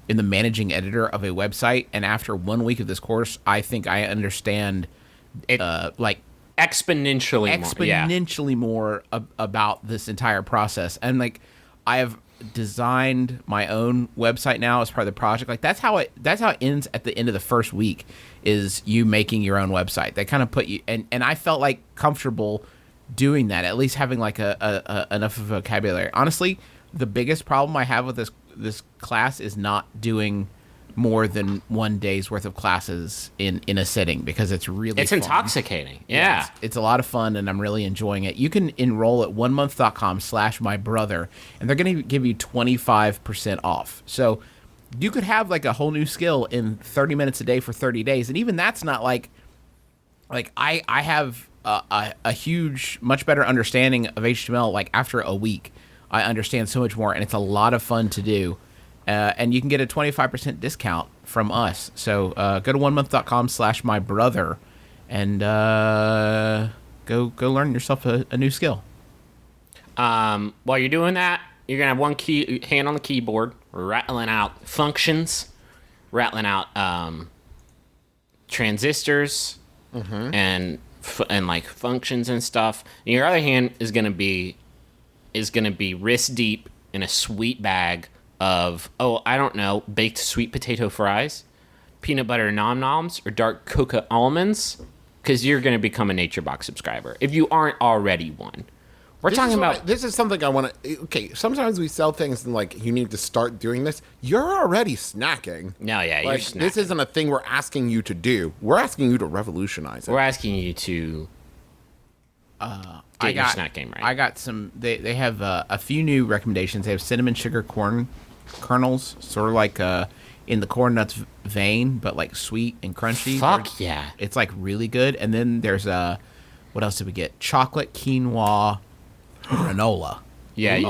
in the managing editor of a website, and after 1 week of this course, I think I understand It exponentially more. about this entire process. And like I have designed my own website now as part of the project. Like that's how it ends at the end of the first week, is you making your own website. They kind of put you and I felt like comfortable doing that, at least having like a enough of a vocabulary. Honestly, the biggest problem I have with this class is not doing more than 1 day's worth of classes in a sitting, because it's really It's fun. intoxicating. Yeah. It's a lot of fun, and I'm really enjoying it. You can enroll at onemonth.com/mybrother, and they're going to give you 25% off. So you could have like a whole new skill in 30 minutes a day for 30 days, and even that's not like I have a huge, much better understanding of HTML. Like after a week, I understand so much more, and it's a lot of fun to do. And you can get a 25% discount from us. So go to onemonth.com/mybrother, and go learn yourself a new skill. While you're doing that, you're gonna have one hand on the keyboard, rattling out functions, rattling out transistors, and like functions and stuff. And your other hand is gonna be wrist deep in a sweet bag of I don't know, baked sweet potato fries, peanut butter nom noms, or dark cocoa almonds, because you're gonna become a Nature Box subscriber if you aren't already one. We're talking about this is something I want to. Okay, sometimes we sell things and like you need to start doing this. You're already snacking. No, yeah, you're Like, snacking. this isn't a thing we're asking you to do. We're asking you to revolutionize it. We're asking you to get your snack game right. I got some. They have a few new recommendations. They have cinnamon sugar corn kernels, sort of like in the corn nuts vein, but like sweet and crunchy. Fuck yeah. It's like really good. And then there's what else did we get? Chocolate quinoa granola. Yeah,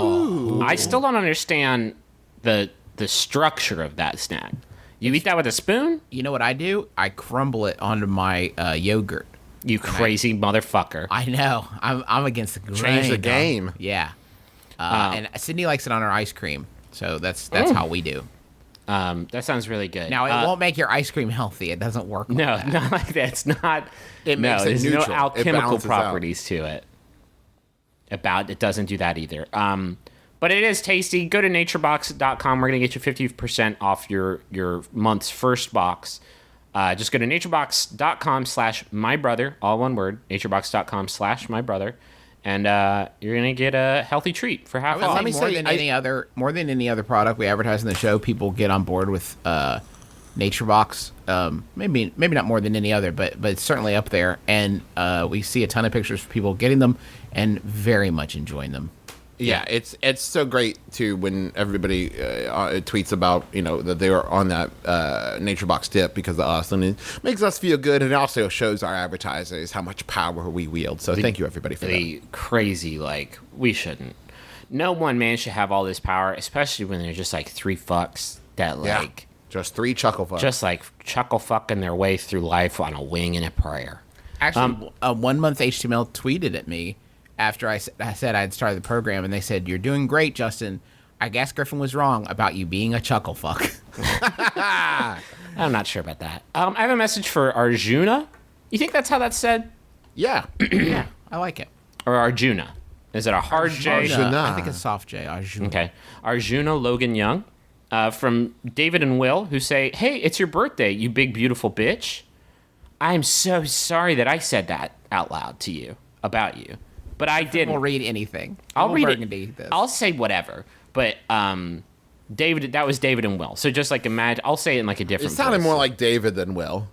I still don't understand the structure of that snack. You eat that with a spoon? You know what I do? I crumble it onto my yogurt. You crazy motherfucker. I know. I'm against the grain. Change the dog. game. Yeah. And Sydney likes it on her ice cream, so that's how we do. That sounds really good. Now it won't make your ice cream healthy. It doesn't work. No, like that. not like that. It's not. It makes it there's neutral. no It alchemical balances out. properties to it. It doesn't do that either. But it is tasty. Go to naturebox.com. We're gonna get you 50% off your month's first box. Just go to naturebox.com/mybrother, all one word. Naturebox.com/mybrother, and you're gonna get a healty treat for half I off. would say more than any other product we advertise in the show, people get on board with NatureBox. Maybe not more than any other, but it's certainly up there. And we see a ton of pictures of people getting them and very much enjoying them. Yeah, it's so great too when everybody tweets about that they were on that Nature Box tip because of us, and it makes us feel good, and it also shows our advertisers how much power we wield. So thank you everybody for that. The crazy, like, we shouldn't. No one man should have all this power, especially when they're just like three fucks that like just three chuckle fucks. just like chuckle fucking their way through life on a wing and a prayer. Actually, 1 month HTML tweeted at me after I said I'd started the program, and they said, "You're doing great, Justin. I guess Griffin was wrong about you being a chuckle fuck." I'm not sure about that. I have a message for Arjuna. You think that's how that's said? Yeah. Yeah, I like it. Or Arjuna? Is it a hard J? Arjuna. I think it's soft J. Arjuna. Okay. Arjuna Logan Young from David and Will, who say, "Hey, it's your birthday, you big beautiful bitch. I'm so sorry that I said that out loud to you about you. But I didn't. We'll read anything. I'll read Burgundy it. this. I'll say whatever. But David, that was David and Will. So just like imagine, I'll say it in like a It different. sounded voice. more like David than Will.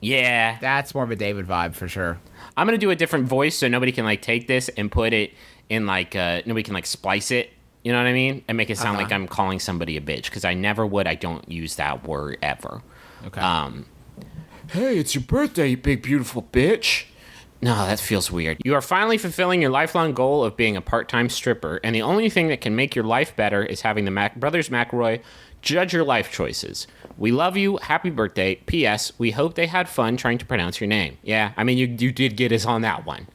Yeah, That's more of a David vibe for sure. I'm gonna do a different voice so nobody can like take this and put it in like nobody can like splice it. You know what I mean? And make it sound like I'm calling somebody a bitch because I never would. I don't use that word ever. Okay. Hey, it's your birthday, you big beautiful bitch. No, that feels weird. You are finally fulfilling your lifelong goal of being a part-time stripper, and the only thing that can make your life better is having the Brothers McElroy judge your life choices. We love you. Happy birthday. P.S. We hope they had fun trying to pronounce your name. Yeah, I mean, you did get us on that one.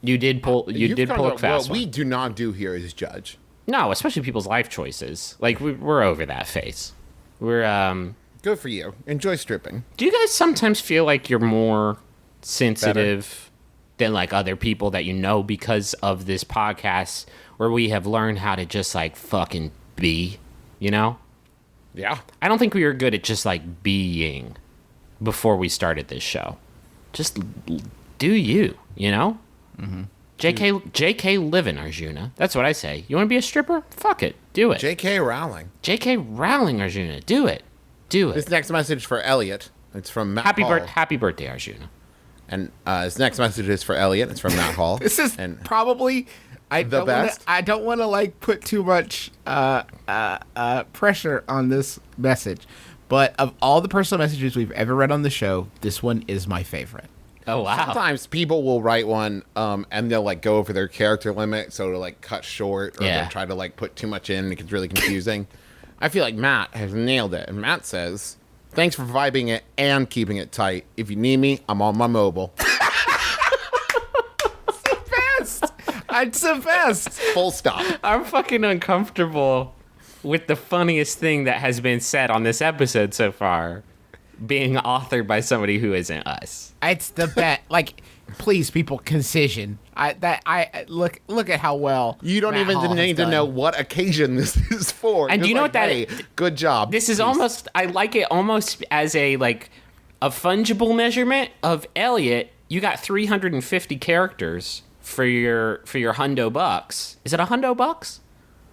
You did pull a fast What one. we do not do here is judge. No, especially people's life choices. Like, we're over that phase. We're, Good for you. Enjoy stripping. do you guys sometimes feel like you're more sensitive than like other people that you know because of this podcast where we have learned how to just like fucking be, you know? Yeah. I don't think we were good at just like being before we started this show. Just do you, you know? Mm-hmm. JK living, Arjuna. That's what I say. You want to be a stripper? Fuck it. Do it. J.K. Rowling. JK Rowling, Arjuna. Do it. Do it. This next message for Elliot. It's from Matt Hall. Happy birthday, Arjuna. And his next message is for Elliot. It's from Matt Hall. This is and probably The best? I don't want to like put too much pressure on this message, but of all the personal messages we've ever read on the show, this one is my favorite. Oh, wow. sometimes people will write one and they'll like go over their character limit, so to like cut short or Yeah. they'll try to like put too much in. It gets really confusing. I feel like Matt has nailed it. And Matt says, "Thanks for vibing it and keeping it tight. If you need me, I'm on my mobile." It's the best. Full stop. I'm fucking uncomfortable with the funniest thing that has been said on this episode so far being authored by somebody who isn't us. It's the best. Like, please, people, concision. Look at how well You don't Matt even Hall has need to done. know what occasion this is for. And do Just you know like, what that hey, is? good job. This is almost, I like it almost as a fungible measurement of Elliot. You got 350 characters for your hundo bucks. Is it a hundo bucks?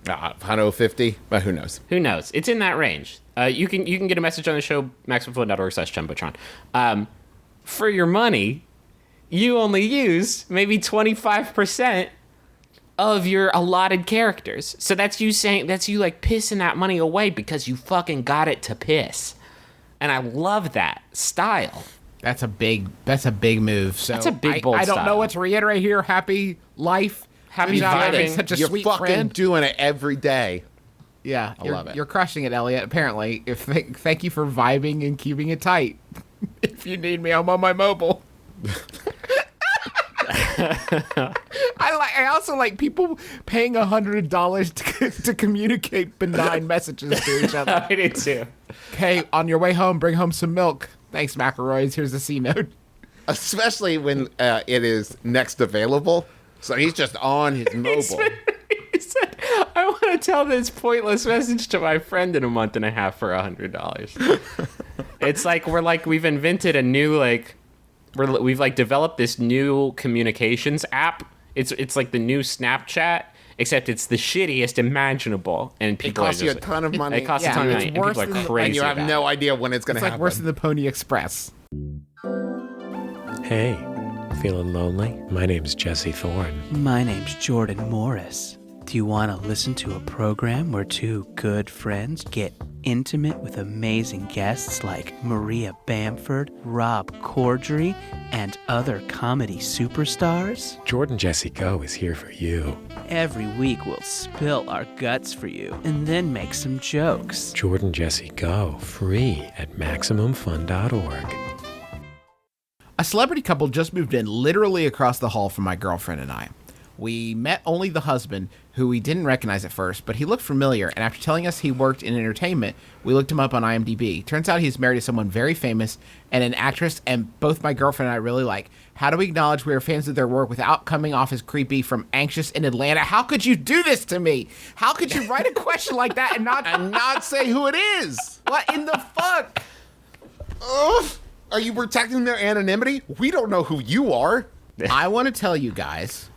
150, but who knows? Who knows? It's in that range. You can get a message on the show, maximumfun.org/jumbotron. For your money, you only use maybe 25% of your allotted characters. So that's you pissing that money away because you fucking got it to piss. And I love that style. That's a big move. So That's a big, bold I don't know style. what to reiterate here. Happy life. Happy Good job vibing. having such a You're sweet fucking friend. doing it every day. Yeah, I love it. You're crushing it, Elliot. Apparently, thank you for vibing and keeping it tight. If you need me, I'm on my mobile. I also like people paying $100 to communicate benign messages to each other. I did too. Hey, on your way home, bring home some milk. Thanks, macaroys. Here's the C note. Especially when it is next available. So he's just on his mobile. He said, I want to tell this pointless message to my friend in a month and a half for $100. It's like we've invented a new we've developed this new communications app. It's like the new Snapchat, except it's the shittiest imaginable, and It people costs are you just, a ton of money. It costs Yeah, a ton of it's money, and worse people are than the- crazy. and you have about no idea when it's going to It's like happen. worse than the Pony Express. Hey, feeling lonely? My name's Jesse Thorne. My name's Jordan Morris. Do you want to listen to a program where two good friends get intimate with amazing guests like Maria Bamford, Rob Corddry, and other comedy superstars? Jordan Jesse Go is here for you. Every week we'll spill our guts for you and then make some jokes. Jordan Jesse Go, free at MaximumFun.org. A celebrity couple just moved in literally across the hall from my girlfriend and I. We met only the husband, who we didn't recognize at first, but he looked familiar, and after telling us he worked in entertainment, we looked him up on IMDb. Turns out he's married to someone very famous and an actress, and both my girlfriend and I really like. How do we acknowledge we are fans of their work without coming off as creepy from Anxious in Atlanta? How could you do this to me? How could you write a question like that and not say who it is. what in the fuck? Ugh. Are you protecting their anonymity? We don't know who you are. I want to tell you guys,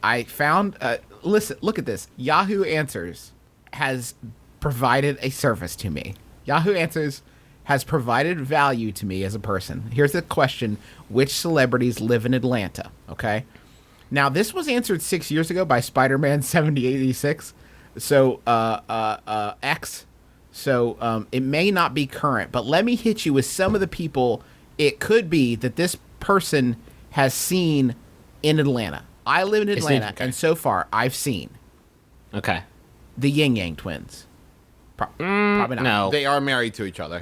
I found, listen, look at this. Yahoo Answers has provided a service to me. Yahoo Answers has provided value to me as a person. Here's the question: which celebrities live in Atlanta? Okay. Now, this was answered 6 years ago by Spider-Man 7086. So, X. So, it may not be current, but let me hit you with some of the people it could be that this person has seen in Atlanta. I live in Atlanta, okay. and so far, I've seen Okay. the Yin Yang twins. Probably not. No. They are married to each other.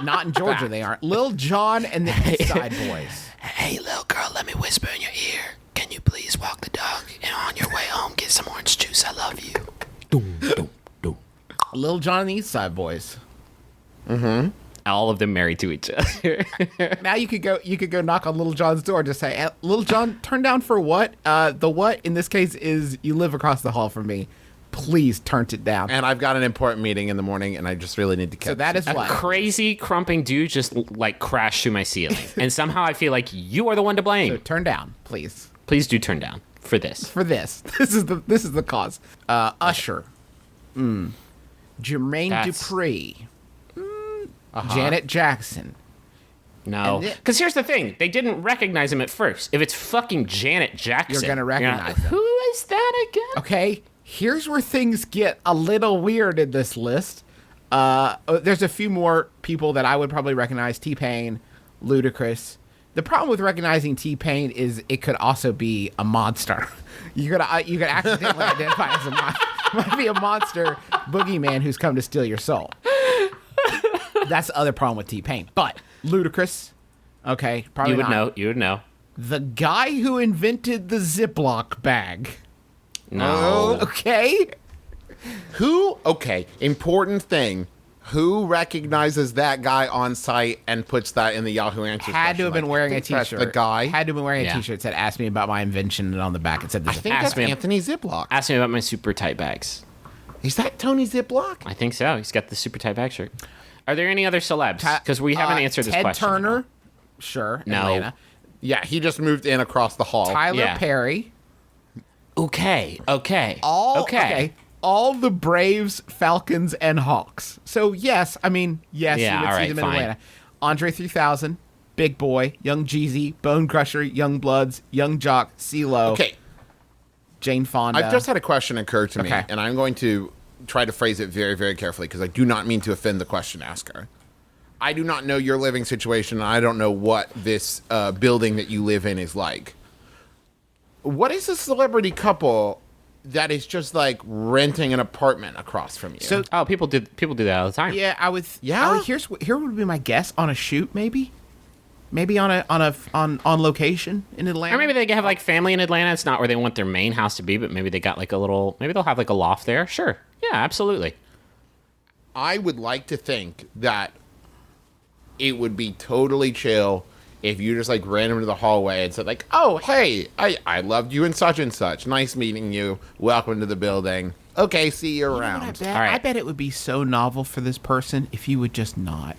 Not in Georgia, they aren't. Lil Jon and the East Side Boys. Hey, little girl, let me whisper in your ear. Can you please walk the dog and on your way home get some orange juice? I love you. Lil Jon and the East Side Boys. All of them married to each other. Now you could go knock on Little John's door. Just say, Little John, turn down for what? The what in this case is you live across the hall from me. Please turn it down. And I've got an important meeting in the morning, and I just really need to catch So that is A what. crazy crumping dude just crashed through my ceiling. And somehow I feel like you are the one to blame. So turn down, please. Please do turn down for this. For this. This is the cause. Usher. Jermaine That's- Dupri. Janet Jackson. No. And it- Because here's the thing. They didn't recognize him at first. If it's fucking Janet Jackson. You're gonna recognize him. Who is that again? Okay, here's where things get a little weird in this list. There's a few more people that I would probably recognize. T-Pain, Ludacris. The problem with recognizing T-Pain is it could also be a monster. You could accidentally identify as might be a monster boogeyman who's come to steal your soul. That's the other problem with T-Pain. But Ludacris, okay, probably You would not. know. You would know. The guy who invented the Ziploc bag. No. Okay. Who? Okay, important thing. Who recognizes that guy on site and puts that in the Yahoo Answers? Had to have been wearing a T-shirt. T-shirt. The guy. Had to have been wearing a Yeah. T-shirt that said, "Ask me about my invention," and on the back it said, I "This." think Ask that's me- Anthony Ziploc. Ask me about my super tight bags. Is that Tony Ziploc? I think so. He's got the super tight bag shirt. Are there any other celebs? Because we haven't answered this Ted question. Turner, sure. No. Atlanta. Yeah, he just moved in across the hall. Tyler Yeah. Perry. Okay. All the Braves, Falcons, and Hawks. So yes, I mean yes, Yeah, you would all see right, them in fine. Atlanta. Andre 3000, Big Boy, Young Jeezy, Bone Crusher, Young Bloods, Young Jock, CeeLo, Okay, Jane Fonda. I've just had a question occur to me, Okay. and I'm going to try to phrase it very, very carefully because I do not mean to offend the question asker. I do not know your living situation, and I don't know what this building that you live in is like. What is a celebrity couple that is just like renting an apartment across from you? So Oh, people do that all the time. yeah, Yeah? here would be my guess on a shoot, maybe on location in Atlanta. Or maybe they have like family in Atlanta. It's not where they want their main house to be, but maybe they got like a little. Maybe they'll have like a loft there. Sure. Yeah, absolutely. I would like to think that it would be totally chill if you just like ran into the hallway and said like, "Oh, hey, I loved you and such. Nice meeting you. Welcome to the building. Okay, see you around." All right. I bet it would be so novel for this person if you would just not.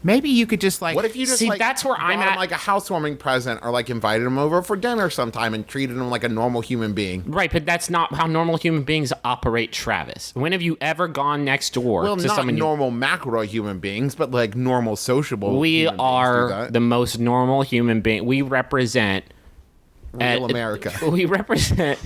Maybe you could just like. What if you just See, like that's where I'm bought him, at. like a housewarming present or like invited him over for dinner sometime and treated him like a normal human being? Right, but that's not how normal human beings operate, Travis. When have you ever gone next door Well, to not someone normal macro human beings, but like normal sociable. We human beings do are that. the most normal human being. We represent real America. We represent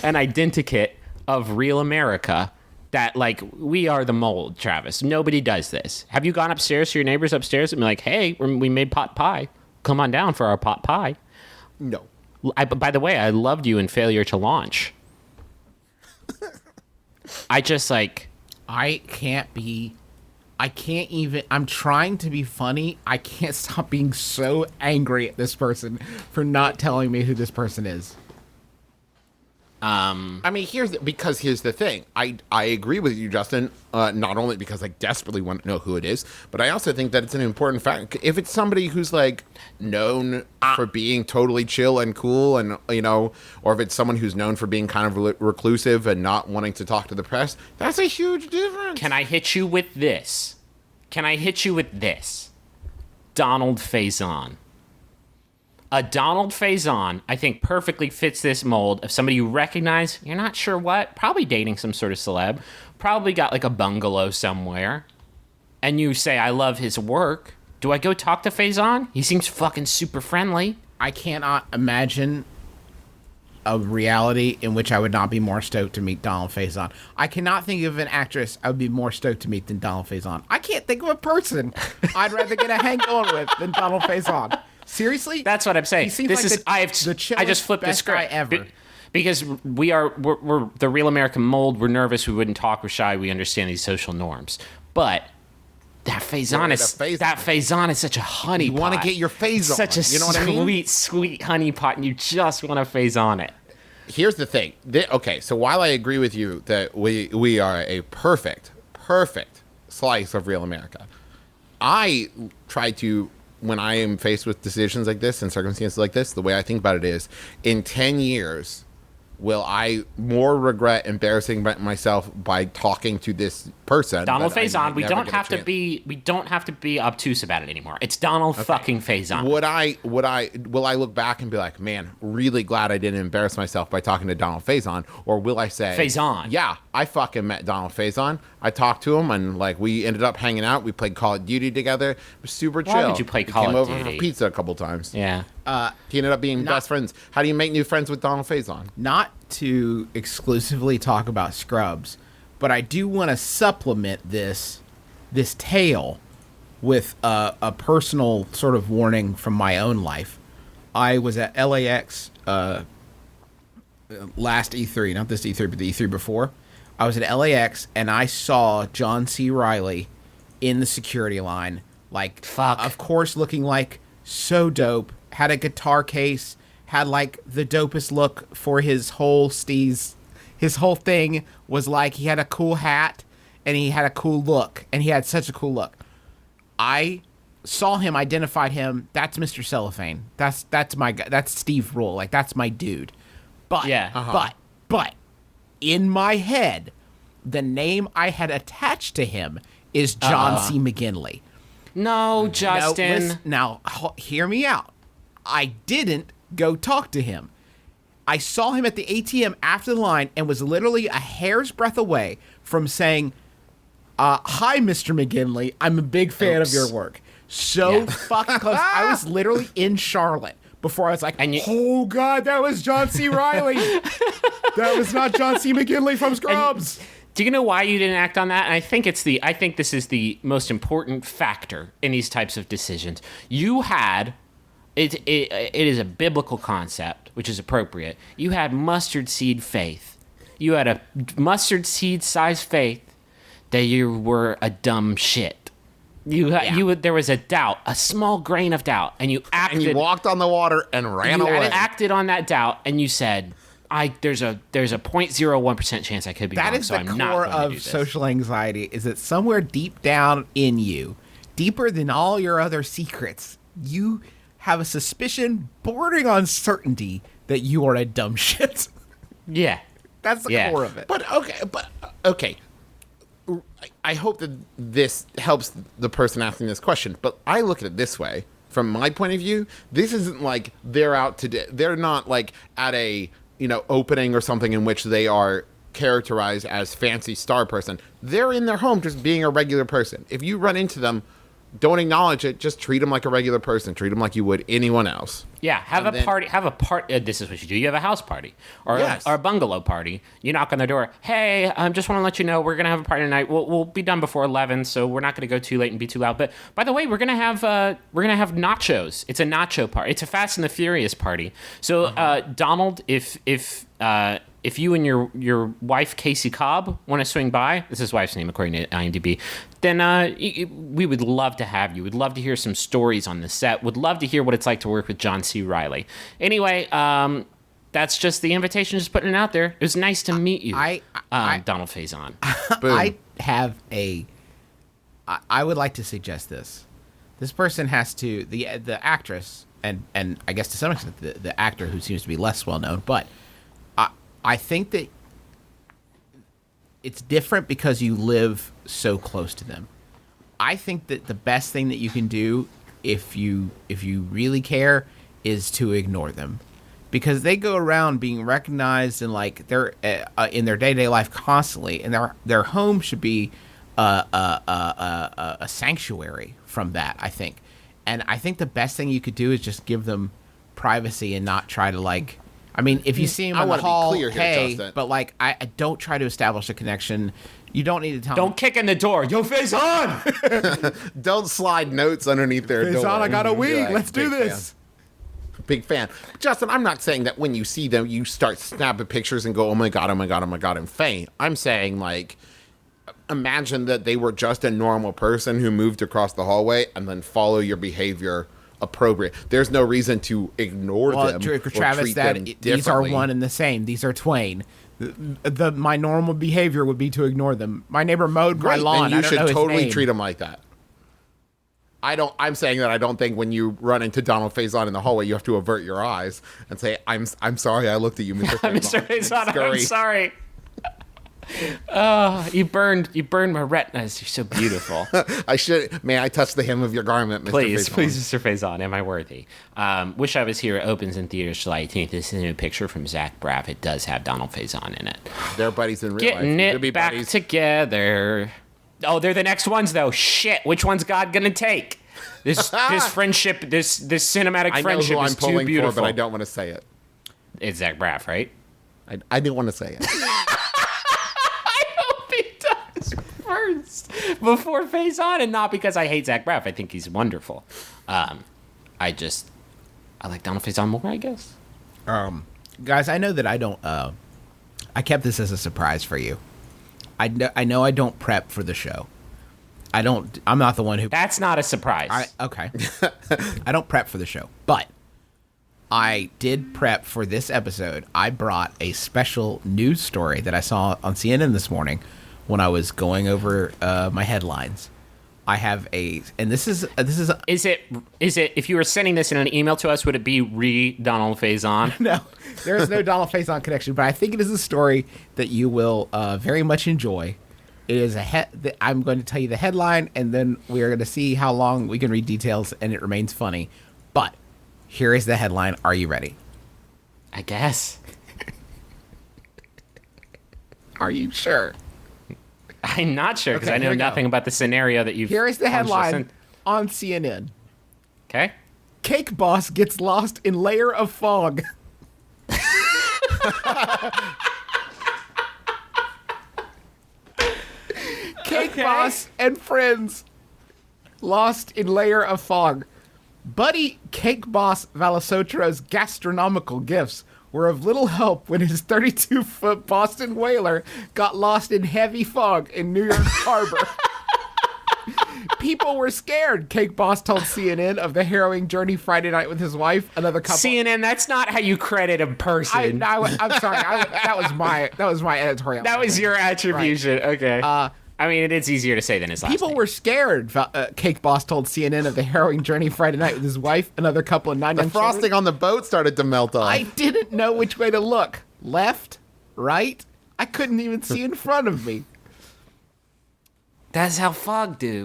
an identikit of real America. That like we are the mold, Travis. Nobody does this. Have you gone upstairs to your neighbors upstairs and be like, "Hey, we made pot pie. Come on down for our pot pie." No. By the way, I loved you in Failure to Launch. I just like. I can't even. I'm trying to be funny. I can't stop being so angry at this person for not telling me who this person is. I mean, here's the thing. I agree with you, Justin. Not only because I desperately want to know who it is, but I also think that it's an important fact. If it's somebody who's like known for being totally chill and cool, and or if it's someone who's known for being kind of reclusive and not wanting to talk to the press, that's a huge difference. Can I hit you with this? Donald Faison. A Donald Faison, I think, perfectly fits this mold of somebody you recognize. You're not sure what. Probably dating some sort of celeb. Probably got like a bungalow somewhere. And you say, "I love his work." Do I go talk to Faison? He seems fucking super friendly. I cannot imagine a reality in which I would not be more stoked to meet Donald Faison. I cannot think of an actress I would be more stoked to meet than Donald Faison. I can't think of a person I'd rather get a hang on with than Donald Faison. Seriously? That's what I'm saying. He seems This like is the I chillest, just flipped the best script guy ever. because we're the real American mold. We're nervous. We wouldn't talk. We're shy. We understand these social norms. But that Faison is such a honey. You want to get your phase on. Such a You know what I mean? sweet, sweet honey pot, and you just want to phase on it. Here's the thing. Okay, so while I agree with you that we are a perfect slice of real America, I try to, when I am faced with decisions like this and circumstances like this, the way I think about it is, in 10 years, will I more regret embarrassing myself by talking to this person? Donald that I Faison. might We never don't get a have to chance? be. We don't have to be obtuse about it anymore. It's Donald fucking Faison. Will I look back and be like, man, really glad I didn't embarrass myself by talking to Donald Faison? Or will I say, Faison. Yeah, I fucking met Donald Faison. I talked to him and like we ended up hanging out. We played Call of Duty together. It was super chill. Why would you play He Call came of over Duty? for pizza a couple times. Yeah. He ended up being best friends. How do you make new friends with Donald Faison? Not to exclusively talk about Scrubs, but I do want to supplement this tale with a personal sort of warning from my own life. I was at LAX last E3, not this E3, but the E3 before. I was at LAX and I saw John C. Reilly in the security line, like, Fuck. of course, looking like so dope, had a guitar case, had like the dopest look for his whole steez. His whole thing was like he had a cool hat and he had a cool look, and he had such a cool look. I saw him, identified him. That's Mr. Cellophane. That's my guy. That's Steve Rule. Like, that's my dude. But but in my head, the name I had attached to him is John C. McGinley. No, Justin. Now, hear me out. I didn't go talk to him. I saw him at the ATM after the line and was literally a hair's breadth away from saying, hi, Mr. McGinley. I'm a big fan of your work. So fucking close. I was literally in Charlotte before I was like, oh, God, that was John C. Reilly. That was not John C. McGinley from Scrubs. Do you know why you didn't act on that? And I think this is the most important factor in these types of decisions. You had... It is a biblical concept, which is appropriate. You had mustard seed faith. You had a mustard seed size faith that you were a dumb shit. There was a doubt, a small grain of doubt, and you acted. And you walked on the water and ran away. You acted on that doubt, and you said, there's a 0.01% chance I could be wrong, that is so the I'm not core going to do of this. social anxiety, is that somewhere deep down in you, deeper than all your other secrets, you have a suspicion bordering on certainty that you are a dumb shit. Yeah. That's the core of it. But okay. I hope that this helps the person asking this question, but I look at it this way. From my point of view, this isn't like they're out to... They're not like at a, opening or something in which they are characterized as fancy star person. They're in their home just being a regular person. If you run into them, don't acknowledge it. Just treat them like a regular person. Treat them like you would anyone else. Yeah, have a party. This is what you do. You have a house party or a bungalow party. You knock on the door. Hey, I just want to let you know we're gonna have a party tonight. We'll be done before 11, so we're not gonna go too late and be too loud. But by the way, we're gonna have nachos. It's a nacho party. It's a Fast and the Furious party. So Donald, if you and your wife Casey Cobb want to swing by, this is his wife's name according to IMDb, then we would love to have you. We'd love to hear some stories on the set. Would love to hear what it's like to work with John C. Reilly. Anyway, that's just the invitation, just putting it out there. It was nice to meet you, Donald Faison. I would like to suggest this. This person has to, the actress, and I guess to some extent the actor who seems to be less well known, but I think that it's different because you live so close to them. I think that the best thing that you can do if you really care is to ignore them, because they go around being recognized and like they're in their day-to-day life constantly, and their home should be a sanctuary from that, I think. And I think the best thing you could do is just give them privacy and not try to like... I mean, if you see him in the hall, hey, but like, I don't try to establish a connection. You don't need to tell Don't kick in the door. Yo, Faison! Don't slide notes underneath their door. Faison, I got a wee. Like, Let's do this. Big fan. Justin, I'm not saying that when you see them, you start snapping pictures and go, oh my God, and faint. I'm saying, like, imagine that they were just a normal person who moved across the hallway and then follow your behavior appropriate. There's no reason to ignore them or Travis, treat them differently. These are one and the same. These are twain. My normal behavior would be to ignore them. My neighbor mowed my lawn. Then you should totally name. treat them like that. I'm saying that I don't think when you run into Donald Faison in the hallway, you have to avert your eyes and say, I'm sorry I looked at you, Mr. Faison. Mr. Faison, I'm sorry. Oh, you burned my retinas. You're so beautiful. May I touch the hem of your garment, Mr. Please, Faison? please, Mr. Faison. Am I worthy? Wish I Was Here opens in theaters July 18th. This is a new picture from Zach Braff. It does have Donald Faison in it. They're buddies in real life. Getting it back together. Oh, they're the next ones though. Shit, which one's God gonna take? This friendship, this cinematic friendship is too beautiful. For, but I don't want to say it. It's Zach Braff, right? I didn't want to say it. First before Faison, and not because I hate Zach Braff. I think he's wonderful. I like Donald Faison more, I guess. Guys, I know that I don't. I kept this as a surprise for you. I know I don't prep for the show. I'm not the one who. That's not a surprise. Okay. I don't prep for the show, but I did prep for this episode. I brought a special news story that I saw on CNN this morning when I was going over my headlines. I have and this is Is it if you were sending this in an email to us, would it be Donald Faison? no, there is no Donald Faison connection, but I think it is a story that you will very much enjoy. It is I'm going to tell you the headline, and then we are going to see how long we can read details, and it remains funny. But here is the headline. Are you ready? I guess. Are you sure? I'm not sure because Okay, I here know we go. nothing about the scenario that you've. Here is the punched us headline in. on CNN. Okay. Cake boss gets lost in layer of fog. Cake boss and friends lost in layer of fog. Buddy Cake Boss Valasotra's gastronomical gifts were of little help when his 32-foot Boston whaler got lost in heavy fog in New York Harbor. People were scared, Cake Boss told CNN of the harrowing journey Friday night with his wife, another couple. CNN, that's not how you credit a person. I'm sorry. That was my editorial. That was your attribution. Okay. I mean, it's easier to say than his last People name. were scared, Cake Boss told CNN of the harrowing journey Friday night with his wife, another couple, and 9 The young frosting children. on the boat started to melt off. I didn't know which way to look. Left? Right? I couldn't even see in front of me. That's how fog do.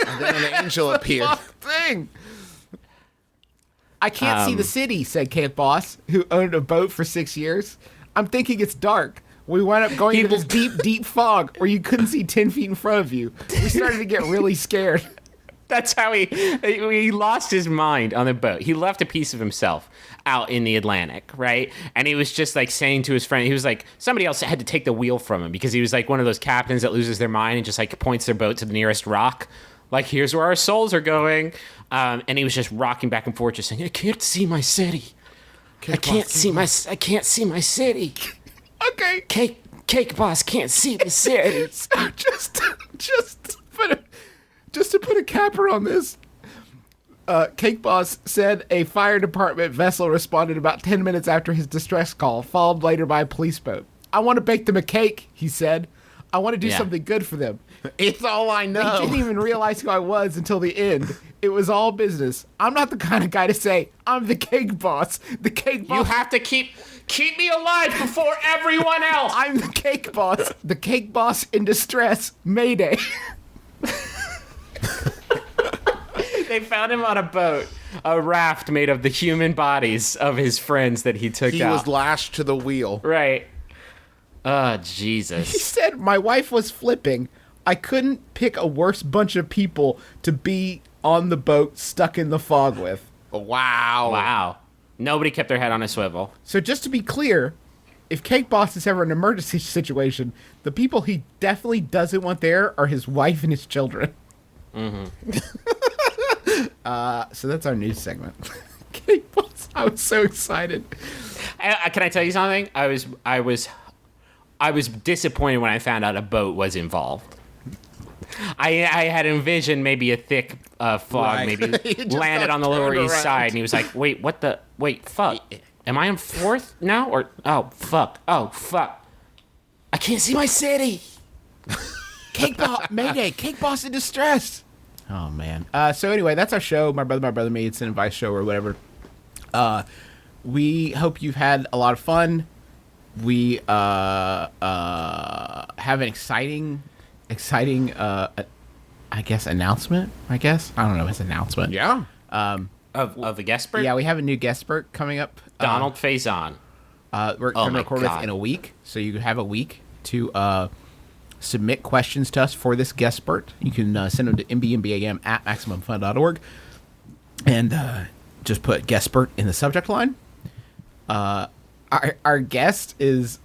And then an angel appeared. Fuck thing. I can't see the city, said Cake Boss, who owned a boat for 6 years. I'm thinking it's dark. We wound up going into this deep, deep fog where you couldn't see 10 feet in front of you. We started to get really scared. That's how he lost his mind on the boat. He left a piece of himself out in the Atlantic, right? And he was just like saying to his friend, he was like, somebody else had to take the wheel from him because he was like one of those captains that loses their mind and just like points their boat to the nearest rock. Like, here's where our souls are going. And he was just rocking back and forth, just saying, I can't see my city. I can't see my city. Okay. Cake Boss can't see the city. Just to put a capper on this, Cake Boss said a fire department vessel responded about 10 minutes after his distress call, followed later by a police boat. I want to bake them a cake, he said. I want to do something good for them. It's all I They know. didn't even realize who I was until the end. It was all business. I'm not the kind of guy to say, I'm the Cake Boss. The Cake Boss. You have to keep me alive before everyone else. I'm the Cake Boss. The Cake Boss in distress. Mayday. They found him on a boat, a raft made of the human bodies of his friends that he took He out. was lashed to the wheel. Right. Oh, He Jesus. said, my wife was flipping. I couldn't pick a worse bunch of people to be on the boat stuck in the fog with. Wow. Wow. Nobody kept their head on a swivel. So just to be clear, if Cake Boss is ever in an emergency situation, the people he definitely doesn't want there are his wife and his children. Mm-hmm. So that's our news segment. Cake Boss, I was so excited. Can I tell you something? I was disappointed when I found out a boat was involved. I had envisioned maybe a thick fog, Right. maybe Just landed got on the Lower turned East around. Side, and he was like, wait, fuck. Am I in fourth now? Or, oh, fuck. I can't see my city. Cake Boss, Mayday, Cake Boss in distress. Oh, man. So anyway, that's our show. My Brother, Me. It's an advice show or whatever. We hope you've had a lot of fun. We have an exciting, I guess, announcement, I don't know, it's an announcement. Yeah. Of the guest spurt? Yeah, we have a new guest spurt coming up. Donald Faison. We're Oh going to my record this God. in a week, so you have a week to submit questions to us for this guest spurt. You can send them to MBMBaM at MaximumFun.org and just put guest spurt in the subject line. Our guest is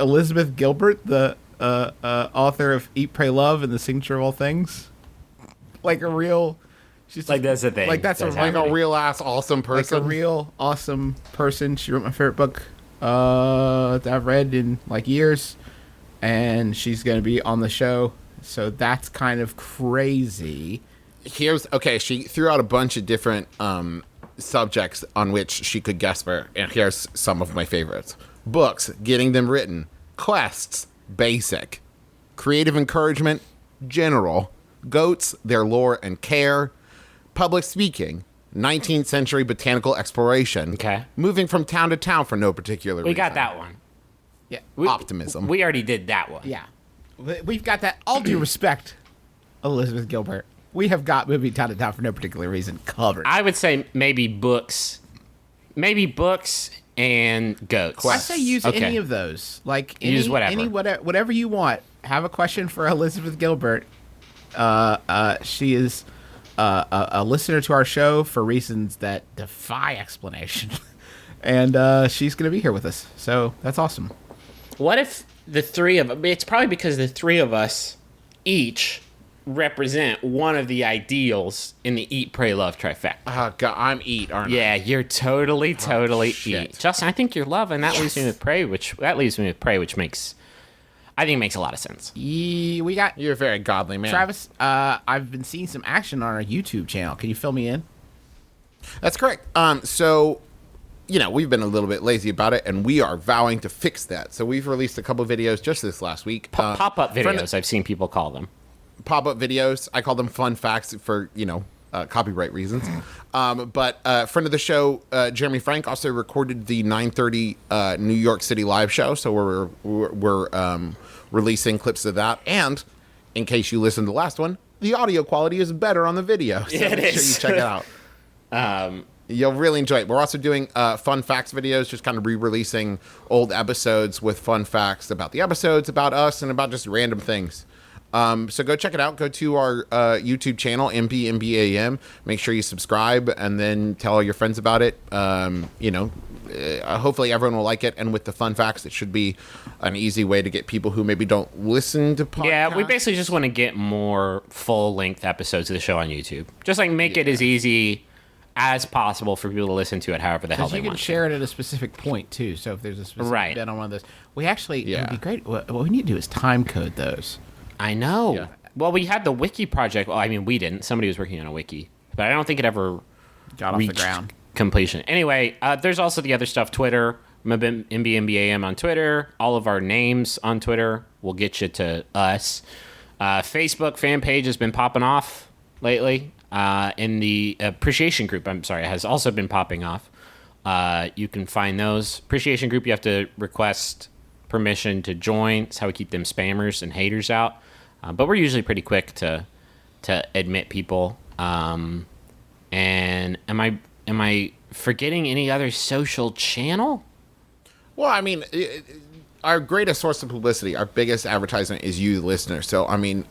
Elizabeth Gilbert, the author of Eat, Pray, Love and the Signature of All Things. Like a real... She's Like, that's the thing. Like, that's That's a, Like like, a real ass awesome person. a real awesome person. She wrote my favorite book that I've read in like years, and she's going to be on the show. So that's kind of crazy. She threw out a bunch of different subjects on which she could guest for, and here's some of my favorites. Books, getting them written. Quests, basic. Creative encouragement, general. Goats, their lore and care. Public speaking, 19th century botanical exploration. Okay. Moving from town to town for no particular reason. We got that one. Yeah. Optimism. We already did that one. Yeah. We've got that. All due respect, Elizabeth Gilbert. We have got moving town to town for no particular reason covered. I would say maybe books and goats. I say use Okay. any of those. Like Use whatever. whatever you want. Have a question for Elizabeth Gilbert. She is a listener to our show for reasons that defy explanation, and she's going to be here with us. So that's awesome. What if the three of it's probably because the three of us each represent one of the ideals in the eat, pray, love trifecta. Oh, God, I'm eat, aren't I? Yeah, you're totally shit. eat. Justin, I think you're love, and that leaves me with pray, which makes I think makes a lot of sense. We got You're a very godly man. Travis. I've been seeing some action on our YouTube channel. Can you fill me in? That's correct. So, we've been a little bit lazy about it, and we are vowing to fix that. So we've released a couple videos just this last week. Pop-up videos, I've seen people call them. Pop-up videos. I call them fun facts for, copyright reasons. But friend of the show, Jeremy Frank, also recorded the 9:30 New York City live show. So we're releasing clips of that. And in case you listened to the last one, the audio quality is better on the video. So Yeah, it make is. sure you check it out. You'll really enjoy it. We're also doing fun facts videos, just kind of re-releasing old episodes with fun facts about the episodes, about us, and about just random things. So go check it out. Go to our YouTube channel, MBMBaM. Make sure you subscribe and then tell all your friends about it. Hopefully everyone will like it. And with the fun facts, it should be an easy way to get people who maybe don't listen to podcasts. Yeah, we basically just want to get more full-length episodes of the show on YouTube. Just make it as easy as possible for people to listen to it however the hell Because they you can want. share it at a specific point too. So if there's a specific Right. bit on one of those, we actually it would be Yeah. great. What we need to do is time code those. I know. Yeah. Well, we had the wiki project. Well, I mean, we didn't. Somebody was working on a wiki, but I don't think it ever Got off the reached ground. completion. Anyway, there's also the other stuff. Twitter, MBMBaM on Twitter. All of our names on Twitter will get you to us. Facebook fan page has been popping off lately. In the appreciation group, has also been popping off. You can find those. Appreciation group, you have to request permission to join. It's how we keep them spammers and haters out. But we're usually pretty quick to admit people. And am I forgetting any other social channel? Well, I mean, our greatest source of publicity, our biggest advertisement is you, the listener. So, I mean,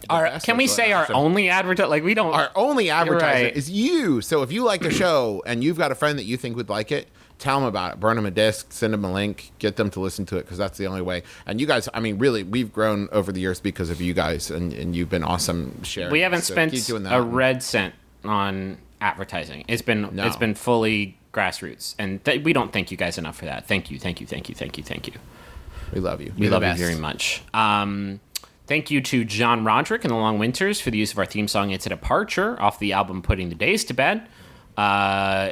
Can we say our only advertisement? We don't. Our only advertisement Right. is you. So if you like the show and you've got a friend that you think would like it, tell them about it. Burn them a disc, send them a link, get them to listen to it, because that's the only way. And you guys, I mean, really, we've grown over the years because of you guys, and you've been awesome sharing. We haven't So spent keep doing that. a red cent on advertising. It's been fully grassroots, and we don't thank you guys enough for that. Thank you. We love you. We love you best. very much. Thank you to John Roderick and the Long Winters for the use of our theme song, It's a Departure, off the album Putting the Days to Bed.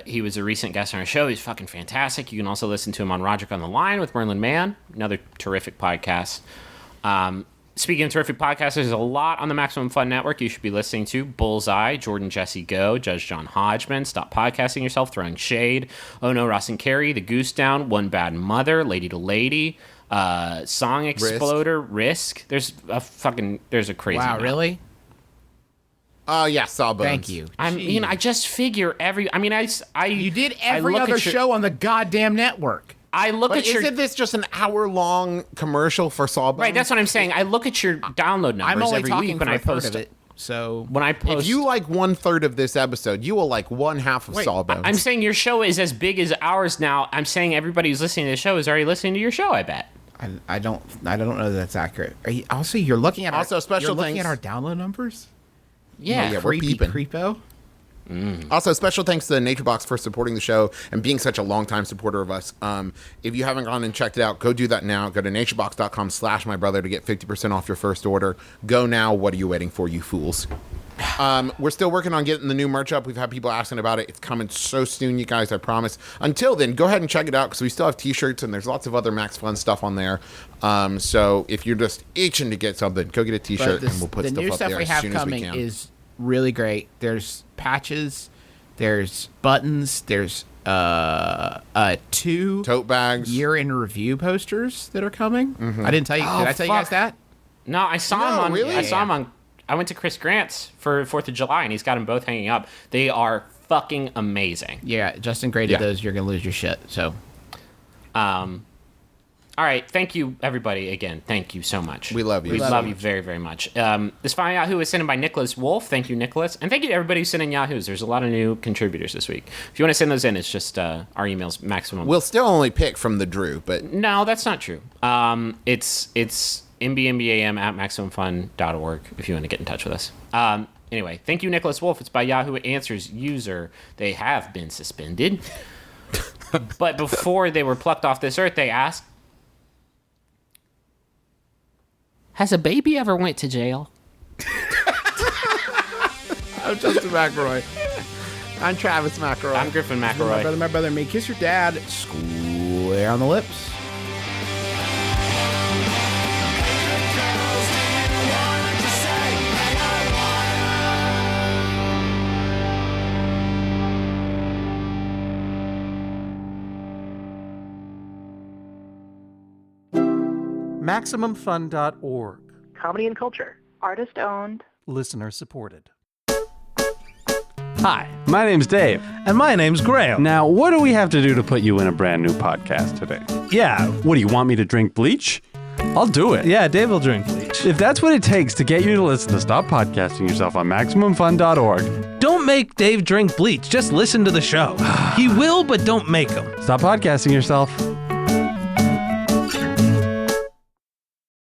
He was a recent guest on our show. He's fucking fantastic. You can also listen to him on Roderick on the Line with Merlin Mann, another terrific podcast. Speaking of terrific podcasts, there's a lot on the Maximum Fun Network you should be listening to. Bullseye, Jordan Jesse Go, Judge John Hodgman, Stop Podcasting Yourself, Throwing Shade, Oh No, Ross and Carrie, The Goose Down, One Bad Mother, Lady to Lady, Song Exploder, Risk. There's a crazy Wow, amount. really? Oh, yeah, Sawbones. Thank you. I just figure You did every look other at your- show on the goddamn network. I look But at your isn't this just an hour-long commercial for Sawbones? right. That's what I'm saying. I look at your download numbers I'm only every talking week for when I a third post of it. So When I post, If you like 1/3 of this episode, you will like 1/2 of Sawbones. I'm saying your show is as big as ours now. I'm saying everybody who's listening to the show is already listening to your show. I bet. I don't know that that's accurate. You're looking at Also, special you're looking thanks- at our download numbers. Yeah. yeah, we're Creepy peeping. creepo. Also, special thanks to NatureBox for supporting the show and being such a longtime supporter of us. If you haven't gone and checked it out, go do that now. Go to naturebox.com/mybrother to get 50% off your first order. Go now. What are you waiting for, you fools? We're still working on getting the new merch up. We've had people asking about it. It's coming so soon, you guys, I promise. Until then, go ahead and check it out because we still have t-shirts and there's lots of other Max Fun stuff on there. So if you're just itching to get something, go get a t-shirt and we'll put stuff up there as soon as we can. The new stuff we have coming is really great. There's patches, there's buttons, there's 2 tote bags, year in review posters that are coming. I didn't tell you. Did I tell you guys that? No, I saw him on. Really? I saw him on. I went to Chris Grant's for 4th of July, and he's got them both hanging up. They are fucking amazing. Yeah, Justin graded those. You're gonna lose your shit. So, all right. Thank you, everybody. Again, thank you so much. We love you. We love you very, very much. This final Yahoo is sent in by Nicholas Wolf. Thank you, Nicholas. And thank you to everybody who sent in Yahoos. There's a lot of new contributors this week. If you want to send those in, it's just our email's maximum. We'll still only pick from the Drew, but... No, that's not true. It's MBMBaM at MaximumFun.org if you want to get in touch with us. Anyway, thank you, Nicholas Wolf. It's by Yahoo Answers user. They have been suspended. But before they were plucked off this earth, they asked, has a baby ever went to jail? I'm Justin McElroy. I'm Travis McElroy. I'm Griffin McElroy. My brother, and me. Kiss your dad square on the lips. MaximumFun.org. Comedy and culture. Artist owned. Listener supported. Hi, my name's Dave. And my name's Graham. Now, what do we have to do to put you in a brand new podcast today? Yeah. What, do you want me to drink bleach? I'll do it. Yeah, Dave will drink bleach. If that's what it takes to get you to listen to Stop Podcasting Yourself on MaximumFun.org. Don't make Dave drink bleach. Just listen to the show. He will, but don't make him. Stop podcasting yourself.